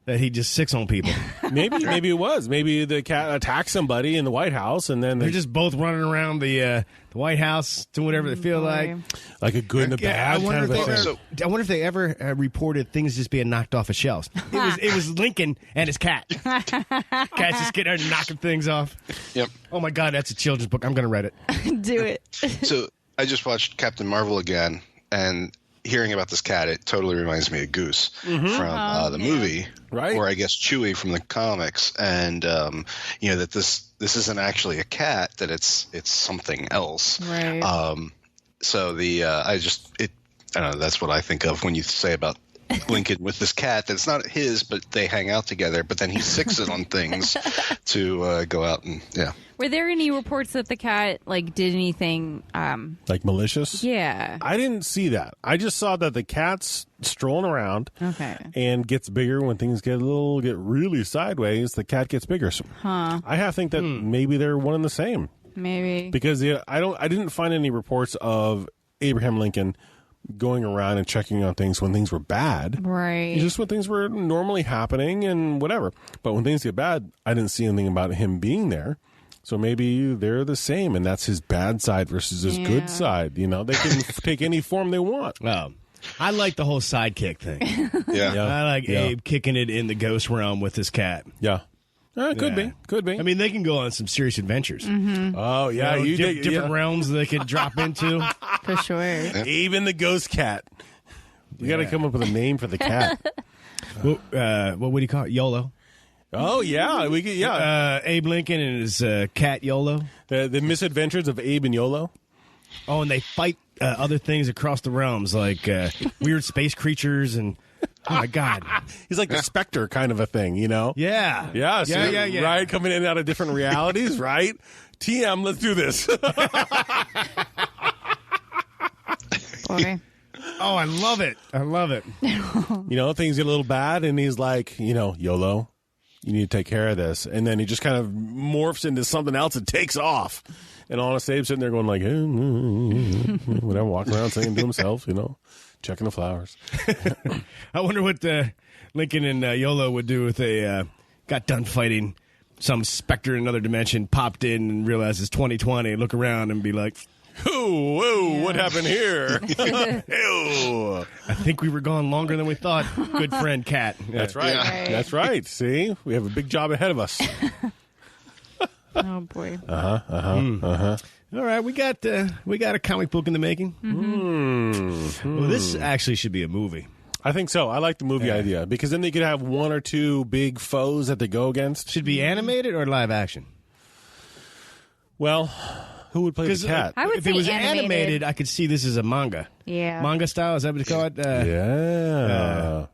that he just sicks on people. Maybe it was. Maybe the cat attacked somebody in the White House, and then they're just both running around the White House doing whatever they feel like a good and a bad kind of thing. I wonder if they ever reported things just being knocked off of shelves. It was Lincoln and his cat. Cat's just getting there knocking things off. Yep. Oh my God, that's a children's book. I'm going to write it. Do it. So I just watched Captain Marvel again, and hearing about this cat, it totally reminds me of Goose from the movie, right? Or I guess Chewie from the comics, and that this isn't actually a cat, that it's something else, right? So I don't know. That's what I think of when you say about Lincoln with this cat. That's not his, but they hang out together. But then he sicks it on things to go out and Were there any reports that the cat did anything like malicious? Yeah, I didn't see that. I just saw that the cat's strolling around, and gets bigger when things get really sideways. The cat gets bigger. So I think that maybe they're one and the same. Maybe because I didn't find any reports of Abraham Lincoln going around and checking on things when things were bad. Right. Just when things were normally happening and whatever. But when things get bad, I didn't see anything about him being there. So maybe they're the same, and that's his bad side versus his good side. They can take any form they want. Oh, I like the whole sidekick thing. I like Abe kicking it in the ghost realm with his cat. Yeah. Could be. I mean, they can go on some serious adventures. Mm-hmm. Oh, yeah. Different realms they could drop into. For sure. Even the ghost cat. We got to come up with a name for the cat. What would you call it? YOLO. Oh, yeah. Abe Lincoln and his cat YOLO. The misadventures of Abe and YOLO. Oh, and they fight other things across the realms, like weird space creatures and... Oh, my God. He's like the Spectre kind of a thing, Yeah. Yeah. So, yeah. Right? Coming in and out of different realities, right? TM, let's do this. Boy. Oh, I love it. Things get a little bad, and he's like, YOLO, you need to take care of this. And then he just kind of morphs into something else and takes off. And Honest Abe's sitting there going like, whatever, walking around singing to himself, checking the flowers. I wonder what Lincoln and YOLO would do if they got done fighting some specter in another dimension, popped in and realized it's 2020, look around and be like, whoa, what happened here? I think we were gone longer than we thought. Good friend, cat. That's right. Right. That's right. See, we have a big job ahead of us. Oh, boy. All right, we got a comic book in the making. Well, this actually should be a movie. I think so. I like the movie idea because then they could have one or two big foes that they go against. Should be animated or live action? Well, who would play the cat? I would if say it was animated, I could see this as a manga. Yeah. Manga style, is that what you call it? Yeah.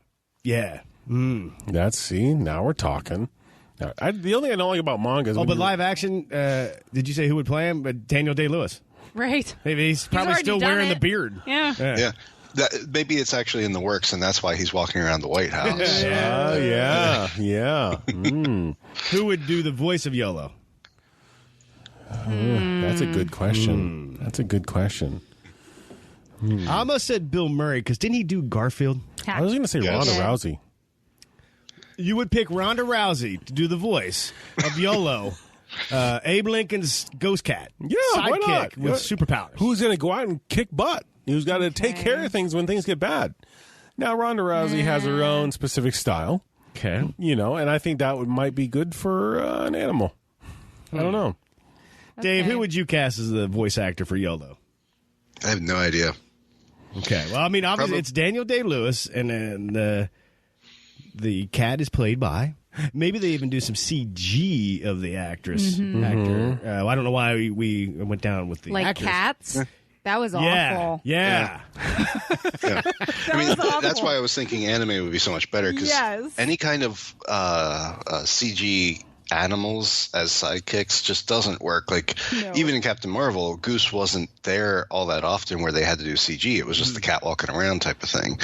Yeah. See, now we're talking. The only thing I don't like about manga is but live action, did you say who would play him? Daniel Day-Lewis. Right. Maybe he's probably already still done wearing it. the beard. Yeah. Yeah. Maybe it's actually in the works, and that's why he's walking around the White House. Yeah. Mm. Who would do the voice of YOLO? That's a good question. That's a good question. I almost said Bill Murray, because didn't he do Garfield? I was going to say Ronda Rousey. You would pick Ronda Rousey to do the voice of YOLO, Abe Lincoln's ghost cat. Yeah, why not? With superpowers. Who's going to go out and kick butt? Who's got to take care of things when things get bad? Now, Ronda Rousey has her own specific style. Okay. And I think that might be good for an animal. I don't know. Dave, who would you cast as the voice actor for YOLO? I have no idea. Okay. Well, I mean, obviously it's Daniel Day-Lewis, and then the cat is played by. Maybe they even do some CG of the actor. I don't know why we went down with the actors. Cats. That was awful. Yeah. I mean, that's why I was thinking anime would be so much better, because any kind of CG animals as sidekicks just doesn't work. Like, even in Captain Marvel, Goose wasn't there all that often where they had to do CG. It was just the cat walking around type of thing.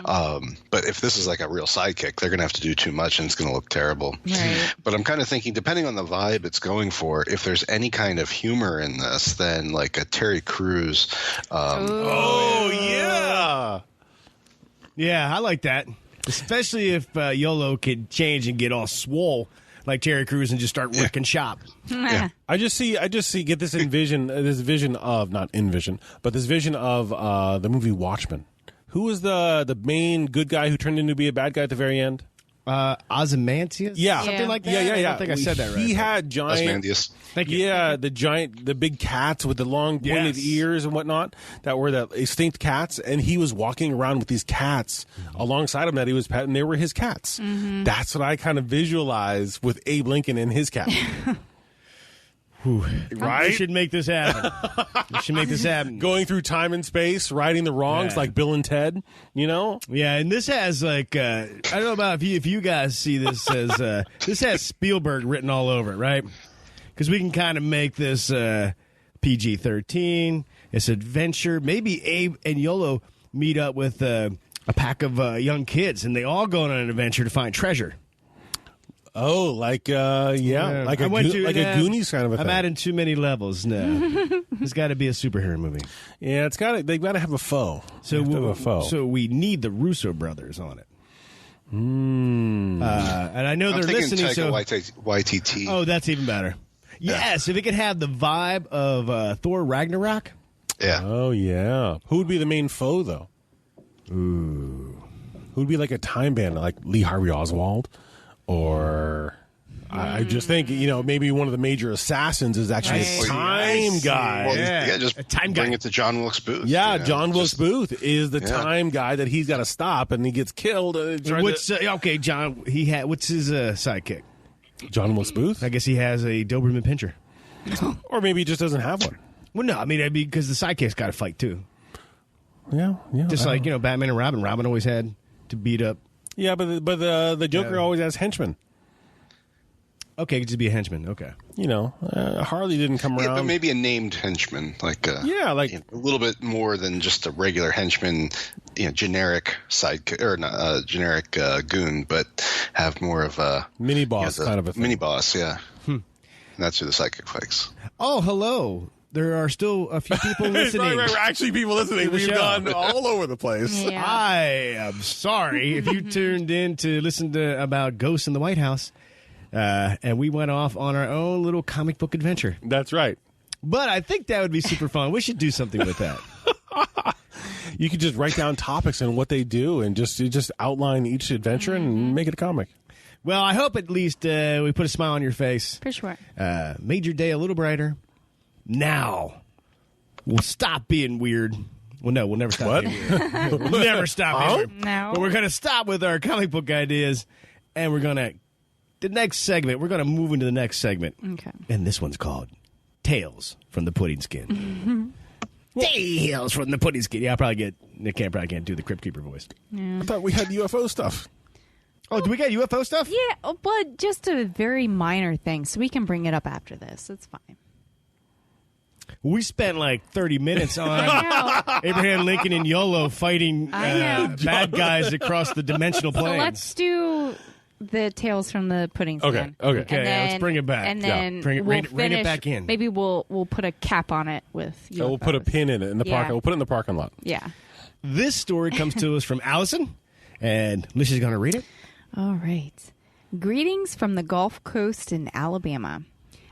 But if this is like a real sidekick, they're going to have to do too much, and it's going to look terrible. Right. But I'm kind of thinking, depending on the vibe it's going for, if there's any kind of humor in this, then like a Terry Crews. Yeah. Yeah, I like that. Especially if YOLO could change and get all swole like Terry Crews and just start wrecking shop. Yeah. I just see get this vision of the movie Watchmen. Who was the main good guy who turned into be a bad guy at the very end? Ozymandias? Something like that? Yeah. I don't think I said that right. He had giant... Ozymandias. Thank you. Yeah, the big cats with the long pointed ears and whatnot that were the extinct cats, and he was walking around with these cats alongside him that he was petting. They were his cats. That's what I kind of visualize with Abe Lincoln and his cat. Right? We should make this happen. Going through time and space, righting the wrongs like Bill and Ted, Yeah, and this has like I don't know about if you guys see this as this has Spielberg written all over it, right? Because we can kind of make this PG-13. It's adventure. Maybe Abe and YOLO meet up with a pack of young kids, and they all go on an adventure to find treasure. Oh, like a Goonies kind of a thing. I'm adding too many levels now. It's got to be a superhero movie. Yeah, they've got to have a foe. So we need the Russo brothers on it. And I know they're listening. So YTT. Oh, that's even better. Yes, if it could have the vibe of Thor Ragnarok. Yeah. Oh yeah. Who would be the main foe though? Ooh. Who'd be like a time bandit, like Lee Harvey Oswald? Or I just think, maybe one of the major assassins is actually a time guy. Well, just a time bring it to John Wilkes Booth. Yeah, John Wilkes Booth is the time guy that he's got to stop, and he gets killed. Okay, John, what's his sidekick? John Wilkes Booth? I guess he has a Doberman Pinscher. Or maybe he just doesn't have one. Well, no, I mean, because the sidekick's got to fight, too. Yeah. Just like, Batman and Robin. Robin always had to beat up. Yeah, but the Joker always has henchmen. Okay, could just be a henchman. Okay. Harley didn't come around. But maybe a named henchman. Like a little bit more than just a regular henchman, generic sidekick, or not generic goon, but have more of a mini boss kind of a thing. Mini boss, yeah. And that's who the sidekick fights. Oh, hello. There are still a few people listening. Right, actually people listening. We've gone all over the place. Yeah. I am sorry if you tuned in to listen to about ghosts in the White House, and we went off on our own little comic book adventure. That's right. But I think that would be super fun. We should do something with that. You could just write down topics and what they do, and just outline each adventure and make it a comic. Well, I hope at least we put a smile on your face. For sure. Made your day a little brighter. Now, we'll stop being weird. Well, no, we'll never stop being weird. We'll never stop being weird. No. But we're going to stop with our comic book ideas, and we're going to move into the next segment. Okay. And this one's called Tales from the Pudding Skin. Tales from the Pudding Skin. Yeah, I probably can't do the Crypt Keeper voice. Yeah. I thought we had UFO stuff. Oh, do we got UFO stuff? Yeah, but just a very minor thing, so we can bring it up after this. It's fine. We spent like 30 minutes on Abraham Lincoln and YOLO fighting bad guys across the dimensional planes. So let's do the Tales from the Pudding Stand. Okay, then, let's bring it back. And then rein it back in. Maybe we'll put a cap on it with UFOs. So we'll put a pin in it in the park. We'll put it in the parking lot. Yeah. This story comes to us from Allison, and Lisha's going to read it. All right. Greetings from the Gulf Coast in Alabama.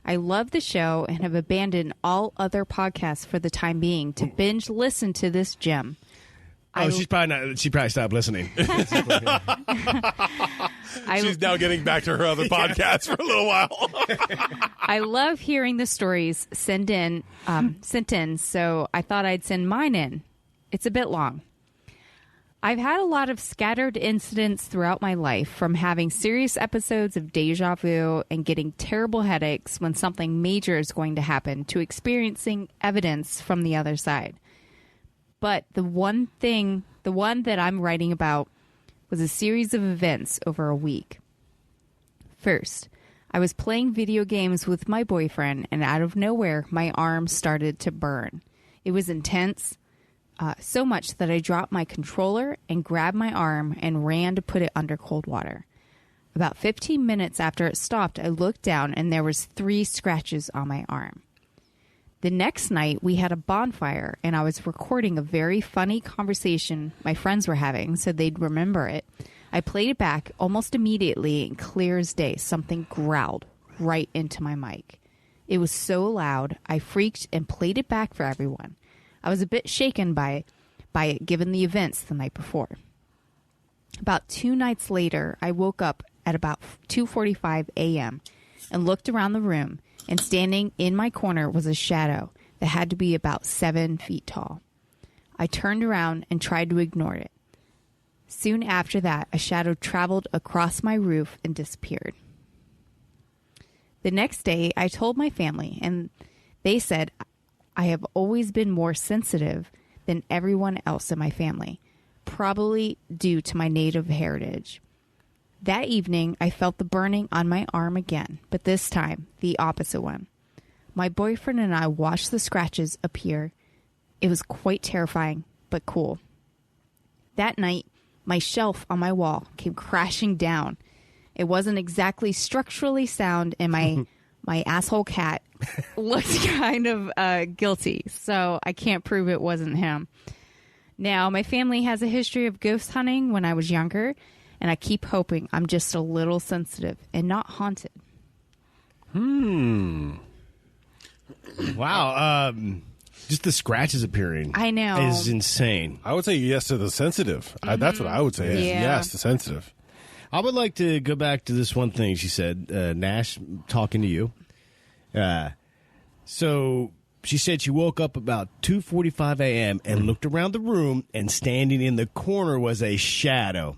I love the show and have abandoned all other podcasts for the time being to binge listen to this gem. She's probably not. She probably stopped listening. She's now getting back to her other podcast for a little while. I love hearing the stories sent in, so I thought I'd send mine in. It's a bit long. I've had a lot of scattered incidents throughout my life, from having serious episodes of deja vu and getting terrible headaches when something major is going to happen, to experiencing evidence from the other side. But the one that I'm writing about was a series of events over a week. First, I was playing video games with my boyfriend, and out of nowhere, my arm started to burn. It was intense. So much that I dropped my controller and grabbed my arm and ran to put it under cold water. About 15 minutes after it stopped, I looked down and there was 3 scratches on my arm. The next night, we had a bonfire and I was recording a very funny conversation my friends were having so they'd remember it. I played it back almost immediately, and clear as day, something growled right into my mic. It was so loud, I freaked and played it back for everyone. I was a bit shaken by it given the events the night before. About 2 nights later, I woke up at about 2:45 a.m. and looked around the room, and standing in my corner was a shadow that had to be about 7 feet tall. I turned around and tried to ignore it. Soon after that, a shadow traveled across my roof and disappeared. The next day, I told my family, and they said I have always been more sensitive than everyone else in my family, probably due to my native heritage. That evening, I felt the burning on my arm again, but this time, the opposite one. My boyfriend and I watched the scratches appear. It was quite terrifying, but cool. That night, my shelf on my wall came crashing down. It wasn't exactly structurally sound, and my asshole cat looked kind of guilty, so I can't prove it wasn't him. Now, my family has a history of ghost hunting when I was younger, and I keep hoping I'm just a little sensitive and not haunted. Wow. Just the scratches appearing. I know. Is insane. I would say yes to the sensitive. That's what I would say. Yeah. Yes to sensitive. I would like to go back to this one thing she said, Nash, talking to you. So she said she woke up about 2:45 a.m. and looked around the room, and standing in the corner was a shadow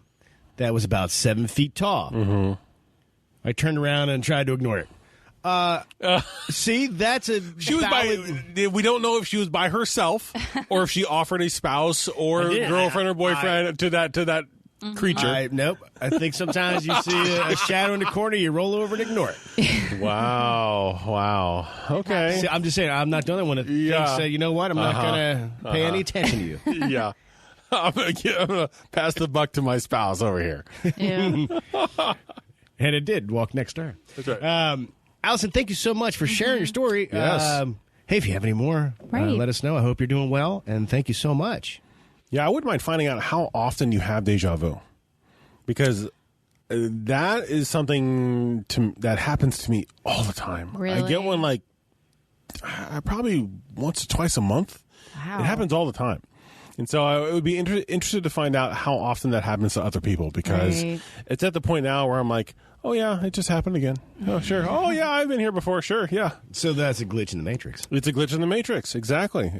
that was about 7 feet tall. Mm-hmm. I turned around and tried to ignore it. See, that's a She was we don't know if she was by herself or if she offered a spouse or girlfriend or boyfriend to that creature. Nope. I think sometimes you see a shadow in the corner, you roll over and ignore it. Wow. Okay. See, I'm just saying, I'm not the only one that thinks, you know what, I'm not going to pay any attention to you. Yeah. I'm gonna pass the buck to my spouse over here. Yeah. And it did walk next door. That's right. Allison, thank you so much for sharing your story. Yes. Hey, if you have any more, Right. let us know. I hope you're doing well, and thank you so much. Yeah, I wouldn't mind finding out how often you have deja vu, because that is something that happens to me all the time. Really? I get one probably once or twice a month. Wow. It happens all the time. And so I would be interested to find out how often that happens to other people, because Right. it's at the point now where I'm like, oh, yeah, it just happened again. Oh, sure. Oh, yeah, I've been here before. Sure, yeah. So that's a glitch in the Matrix. It's a glitch in the Matrix. Exactly.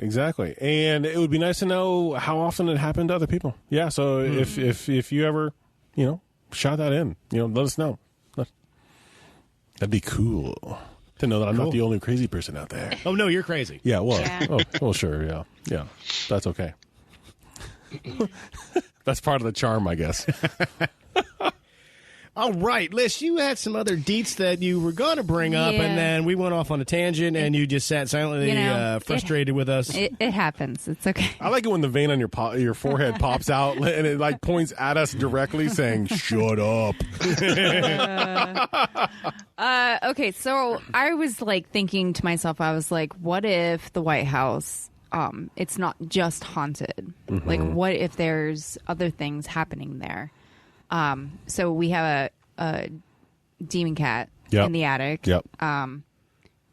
And it would be nice to know how often it happened to other people. Yeah, so if you ever, shot that in, let us know. That'd be cool to know that I'm not the only crazy person out there. Oh, no, you're crazy. Yeah, well, Yeah. Oh, well, sure, yeah. Yeah, that's okay. That's part of the charm, I guess. All right, Liz, you had some other deets that you were going to bring up, and then we went off on a tangent, and you just sat silently frustrated with us. It happens. It's okay. I like it when the vein on your forehead pops out and it like points at us directly, saying "Shut up." Okay, so I was like thinking to myself, I was like, what if the White House, it's not just haunted? Mm-hmm. Like, what if there's other things happening there? So we have a demon cat in the attic. Yep.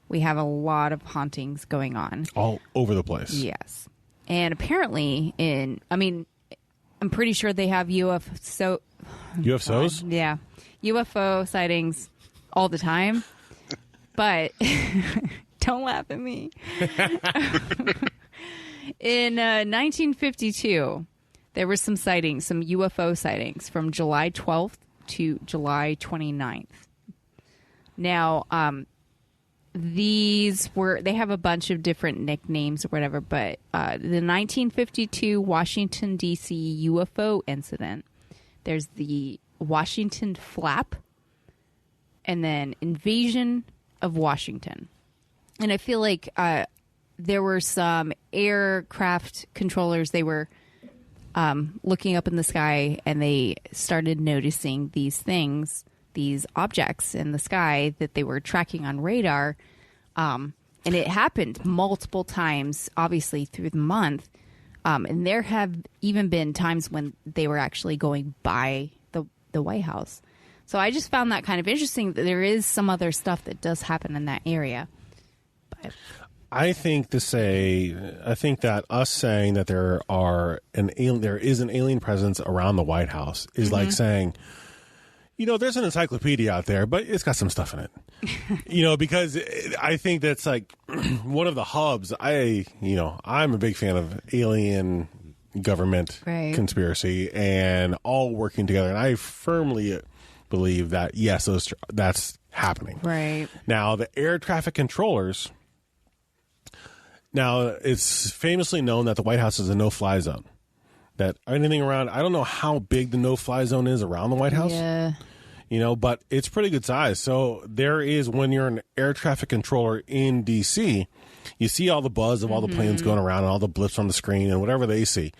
We have a lot of hauntings going on. All over the place. Yes. And apparently I'm pretty sure they have UFOs? Yeah. UFO sightings all the time. But don't laugh at me. In 1952, there were some sightings, some UFO sightings from July 12th to July 29th. Now, they have a bunch of different nicknames or whatever, but the 1952 Washington, D.C. UFO incident, there's the Washington Flap, and then Invasion of Washington. And I feel like there were some aircraft controllers, they were looking up in the sky, and they started noticing these things, these objects in the sky that they were tracking on radar. And it happened multiple times, obviously, through the month. And there have even been times when they were actually going by the White House. So I just found that kind of interesting that there is some other stuff that does happen in that area. But I think that us saying that there is an alien presence around the White House is like saying, there's an encyclopedia out there, but it's got some stuff in it. Because I think that's like one of the hubs. I'm a big fan of alien government conspiracy and all working together. And I firmly believe that, yes, that's happening. Right. Now, the air traffic controllers. Now, it's famously known that the White House is a no-fly zone. That anything around, I don't know how big the no-fly zone is around the White House. Yeah. But it's pretty good size. So there is, when you're an air traffic controller in D.C., you see all the buzz of all the planes going around and all the blips on the screen and whatever they see.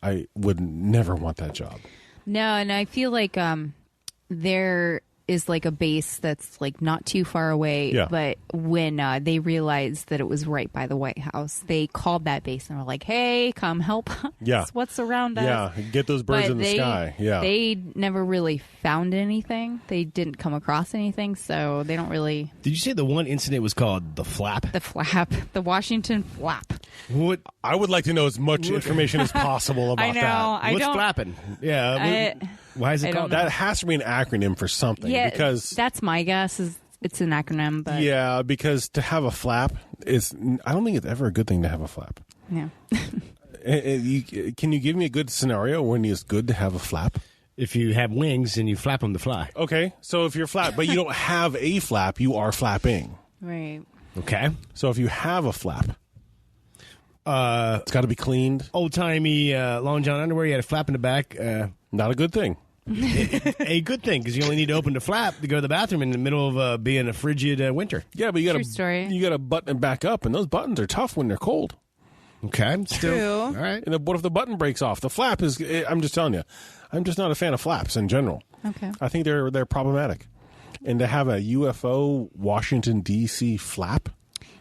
I would never want that job. No, and I feel like there is like a base that's like not too far away. Yeah. But when they realized that it was right by the White House, they called that base and were like, "Hey, come help us. Yeah. What's around us?" Yeah, get those birds in the sky. Yeah. They never really found anything. They didn't come across anything, so they don't really. Did you say the one incident was called the Flap? The Flap. The Washington Flap. What? I would like to know as much information as possible about I know. that. What's flapping? Yeah. Why is it called that? Has to be an acronym for something. Yeah, because that's my guess. Is it's an acronym, but yeah, because to have a flap is. I don't think it's ever a good thing to have a flap. Yeah. Can you give me a good scenario when it's good to have a flap? If you have wings and you flap them to fly. Okay, so if you're flap, but you don't have a flap, you are flapping. Right. Okay. So if you have a flap, it's got to be cleaned. Old-timey long john underwear, you had a flap in the back. Not a good thing. A good thing, because you only need to open the flap to go to the bathroom in the middle of being a frigid winter. Yeah, but you True story. got to button it back up, and those buttons are tough when they're cold. Okay. Still. True. All right. And what if the button breaks off? The flap is. I'm just telling you, I'm just not a fan of flaps in general. Okay. I think they're problematic, and to have a UFO Washington D.C. flap.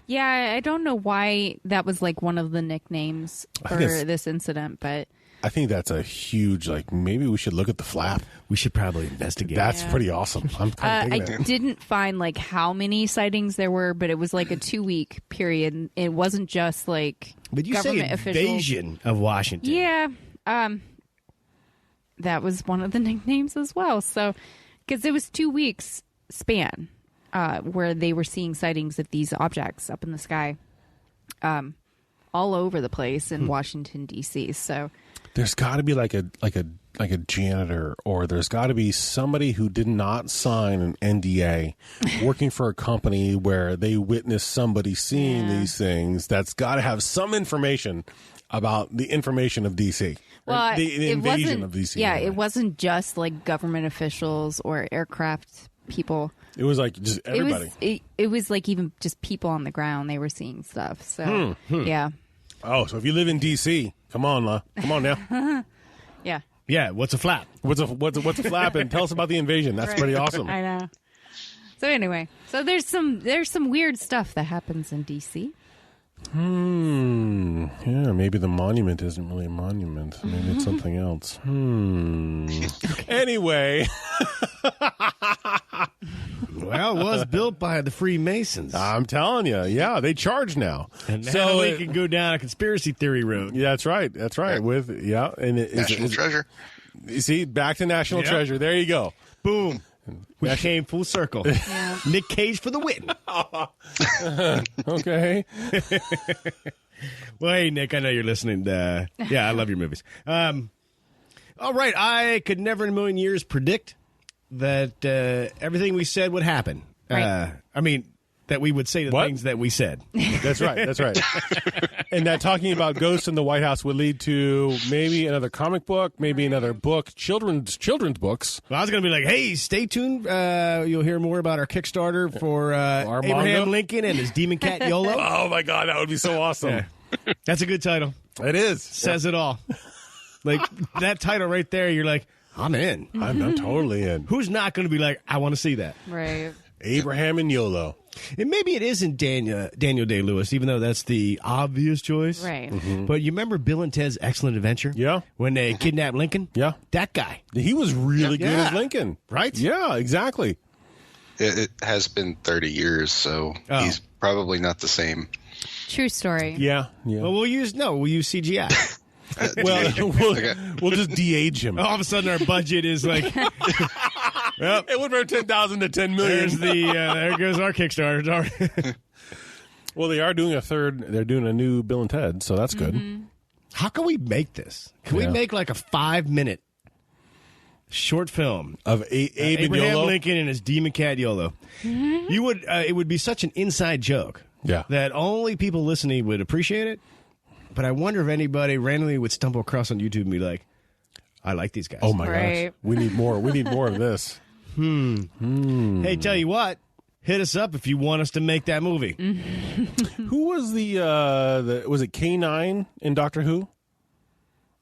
Yeah, I don't know why that was like one of the nicknames for this incident, but I think that's a huge, maybe we should look at the flap. We should probably investigate. That's pretty awesome. I'm kind of digging it. didn't find how many sightings there were, but it was like a 2-week period. It wasn't just But you say government officials. invasion of Washington. Yeah, that was one of the nicknames as well. So, because it was 2 weeks span where they were seeing sightings of these objects up in the sky, all over the place in Washington D.C. So. There's got to be like a janitor, or there's got to be somebody who did not sign an NDA working for a company where they witnessed somebody seeing these things. That's got to have some information about the information of DC. Well, the invasion of DC. Yeah, anyway. it wasn't just like government officials or aircraft people. It was like just everybody. It was like even just people on the ground. They were seeing stuff. So yeah. Oh, so if you live in DC, come on now. Yeah. Yeah, what's a flap? What's a flap? And tell us about the invasion. That's pretty awesome. I know. So anyway, there's some weird stuff that happens in DC. Yeah, maybe the monument isn't really a monument. Maybe it's something else. Anyway. Well, it was built by the Freemasons. I'm telling you. Yeah, they charge now. And now we can go down a conspiracy theory road. Yeah, that's right. That's right. Yeah. And National Treasure. You see, back to National Treasure. There you go. Boom. We came full circle. Yeah. Nick Cage for the win. Okay. Well, hey, Nick, I know you're listening. Yeah, I love your movies. All right, I could never in a million years predict that everything we said would happen. Right. I mean, that we would say the things that we said. That's right. That's right. And that talking about ghosts in the White House would lead to maybe another comic book, maybe another book, children's books. Well, I was going to be like, hey, stay tuned. You'll hear more about our Kickstarter for Abraham Lincoln and his demon cat YOLO. Oh, my God. That would be so awesome. Yeah. That's a good title. It is. Says it all. Like, that title right there, you're like, I'm in. I'm totally in. Who's not going to be like, I want to see that? Right. Abraham and YOLO. And maybe it isn't Daniel Day-Lewis, even though that's the obvious choice. Right. Mm-hmm. But you remember Bill and Ted's Excellent Adventure? Yeah. When they kidnapped Lincoln? Yeah. That guy. He was really good as Lincoln. Right? Yeah, exactly. It has been 30 years, so he's probably not the same. True story. Yeah. Well, we'll use CGI. We'll just de-age him. All of a sudden, our budget is like, well, It went from 10,000 to 10 million. there goes our Kickstarter. Well, they are doing they're doing a new Bill and Ted, so that's good. Mm-hmm. How can we make this? Can we make like a 5-minute short film Of Abe and Abraham YOLO? Lincoln and his demon cat YOLO? Mm-hmm. You would. It would be such an inside joke. Yeah. That only people listening would appreciate it. But I wonder if anybody randomly would stumble across on YouTube and be like, I like these guys. Oh, my gosh. Right. We need more. We need more of this. Hey, tell you what, hit us up if you want us to make that movie. Who was was it K9 in Doctor Who?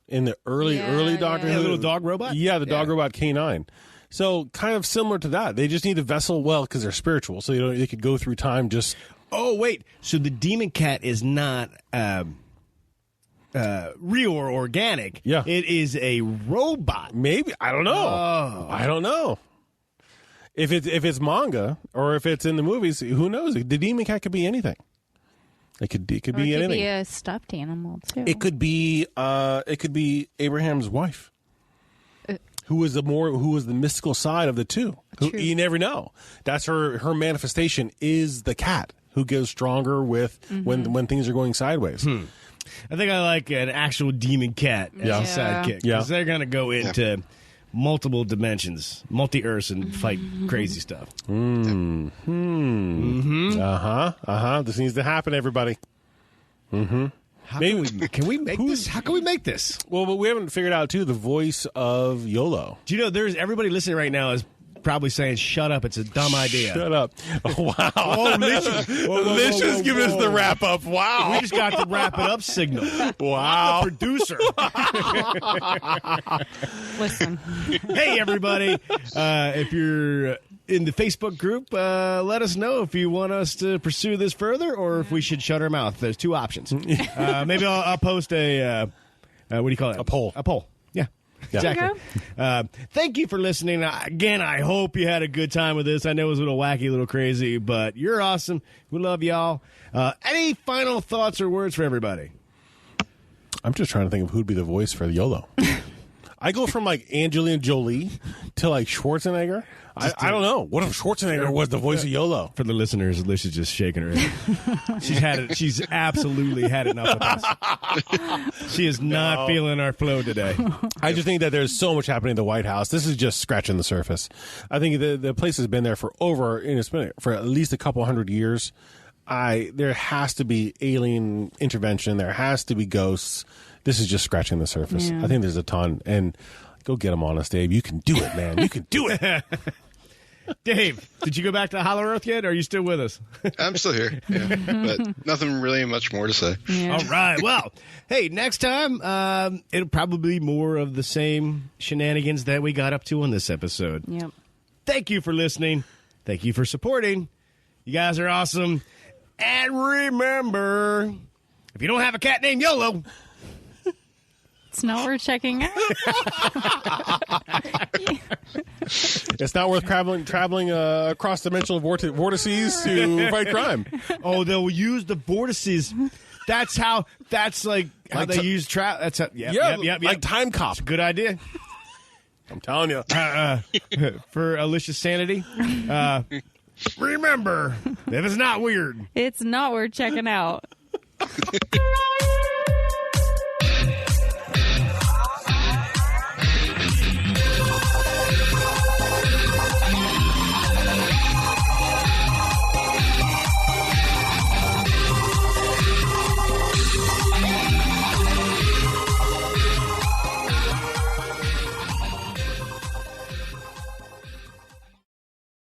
In the early Doctor Yeah, Who? the little dog robot? Yeah, the dog robot K9. So kind of similar to that. They just need a vessel, because they're spiritual, so they could go through time just... Oh, wait. So the demon cat is not real or organic. Yeah. It is a robot. Maybe. I don't know. Oh. I don't know. If it's manga or if it's in the movies, who knows? The demon cat could be anything. It could be Or anything. it could be a stuffed animal too. It could be Abraham's wife, who was the mystical side of the two. True. You never know. That's her manifestation is the cat who goes stronger with when things are going sideways. I think I like an actual demon cat as Yeah. a sidekick. Yeah. Because they're going to go into multiple dimensions, multi-Earths, and fight crazy stuff. This needs to happen, everybody. Can we make this? How can we make this? Well, but we haven't figured out too the voice of YOLO. Do you know there's everybody listening right now is probably saying, shut up, it's a dumb idea. Shut up! Oh, wow. Oh, Lish Lish is giving us the wrap up. Wow. We just got the wrap it up signal. Wow. I'm the producer. Listen. Hey, everybody. If you're in the Facebook group, let us know if you want us to pursue this further or if we should shut our mouth. There's two options. Maybe I'll post a, what do you call it? A poll. A poll. Yeah. Exactly. Thank you for listening. Again, I hope you had a good time with this. I know it was a little wacky, a little crazy, but you're awesome. We love y'all. Any final thoughts or words for everybody? I'm just trying to think of who'd be the voice for YOLO. I go from like Angelina Jolie to like Schwarzenegger. I don't know. What if Schwarzenegger was the voice of YOLO? For the listeners, Alicia's just shaking her head. She's had it. She's absolutely had enough of us. She is not feeling our flow today. I just think that there's so much happening in the White House. This is just scratching the surface. I think the place has been there for for at least a couple hundred years. There has to be alien intervention. There has to be ghosts. This is just scratching the surface. Yeah. I think there's a ton. And go get them on us, Dave. You can do it, man. You can do it. Dave, did you go back to Hollow Earth yet, or are you still with us? I'm still here, but nothing really much more to say. Yeah. All right. Well, hey, next time, it'll probably be more of the same shenanigans that we got up to on this episode. Yep. Thank you for listening. Thank you for supporting. You guys are awesome. And remember, if you don't have a cat named YOLO, It's not worth checking out. It's not worth traveling across dimensional vortices to fight crime. oh, they'll use the vortices. That's like how they use trap. That's how, yep. Like Time Cop. Good idea. I'm telling you. For Alicia's sanity, remember, if it's not weird, It's not worth checking out.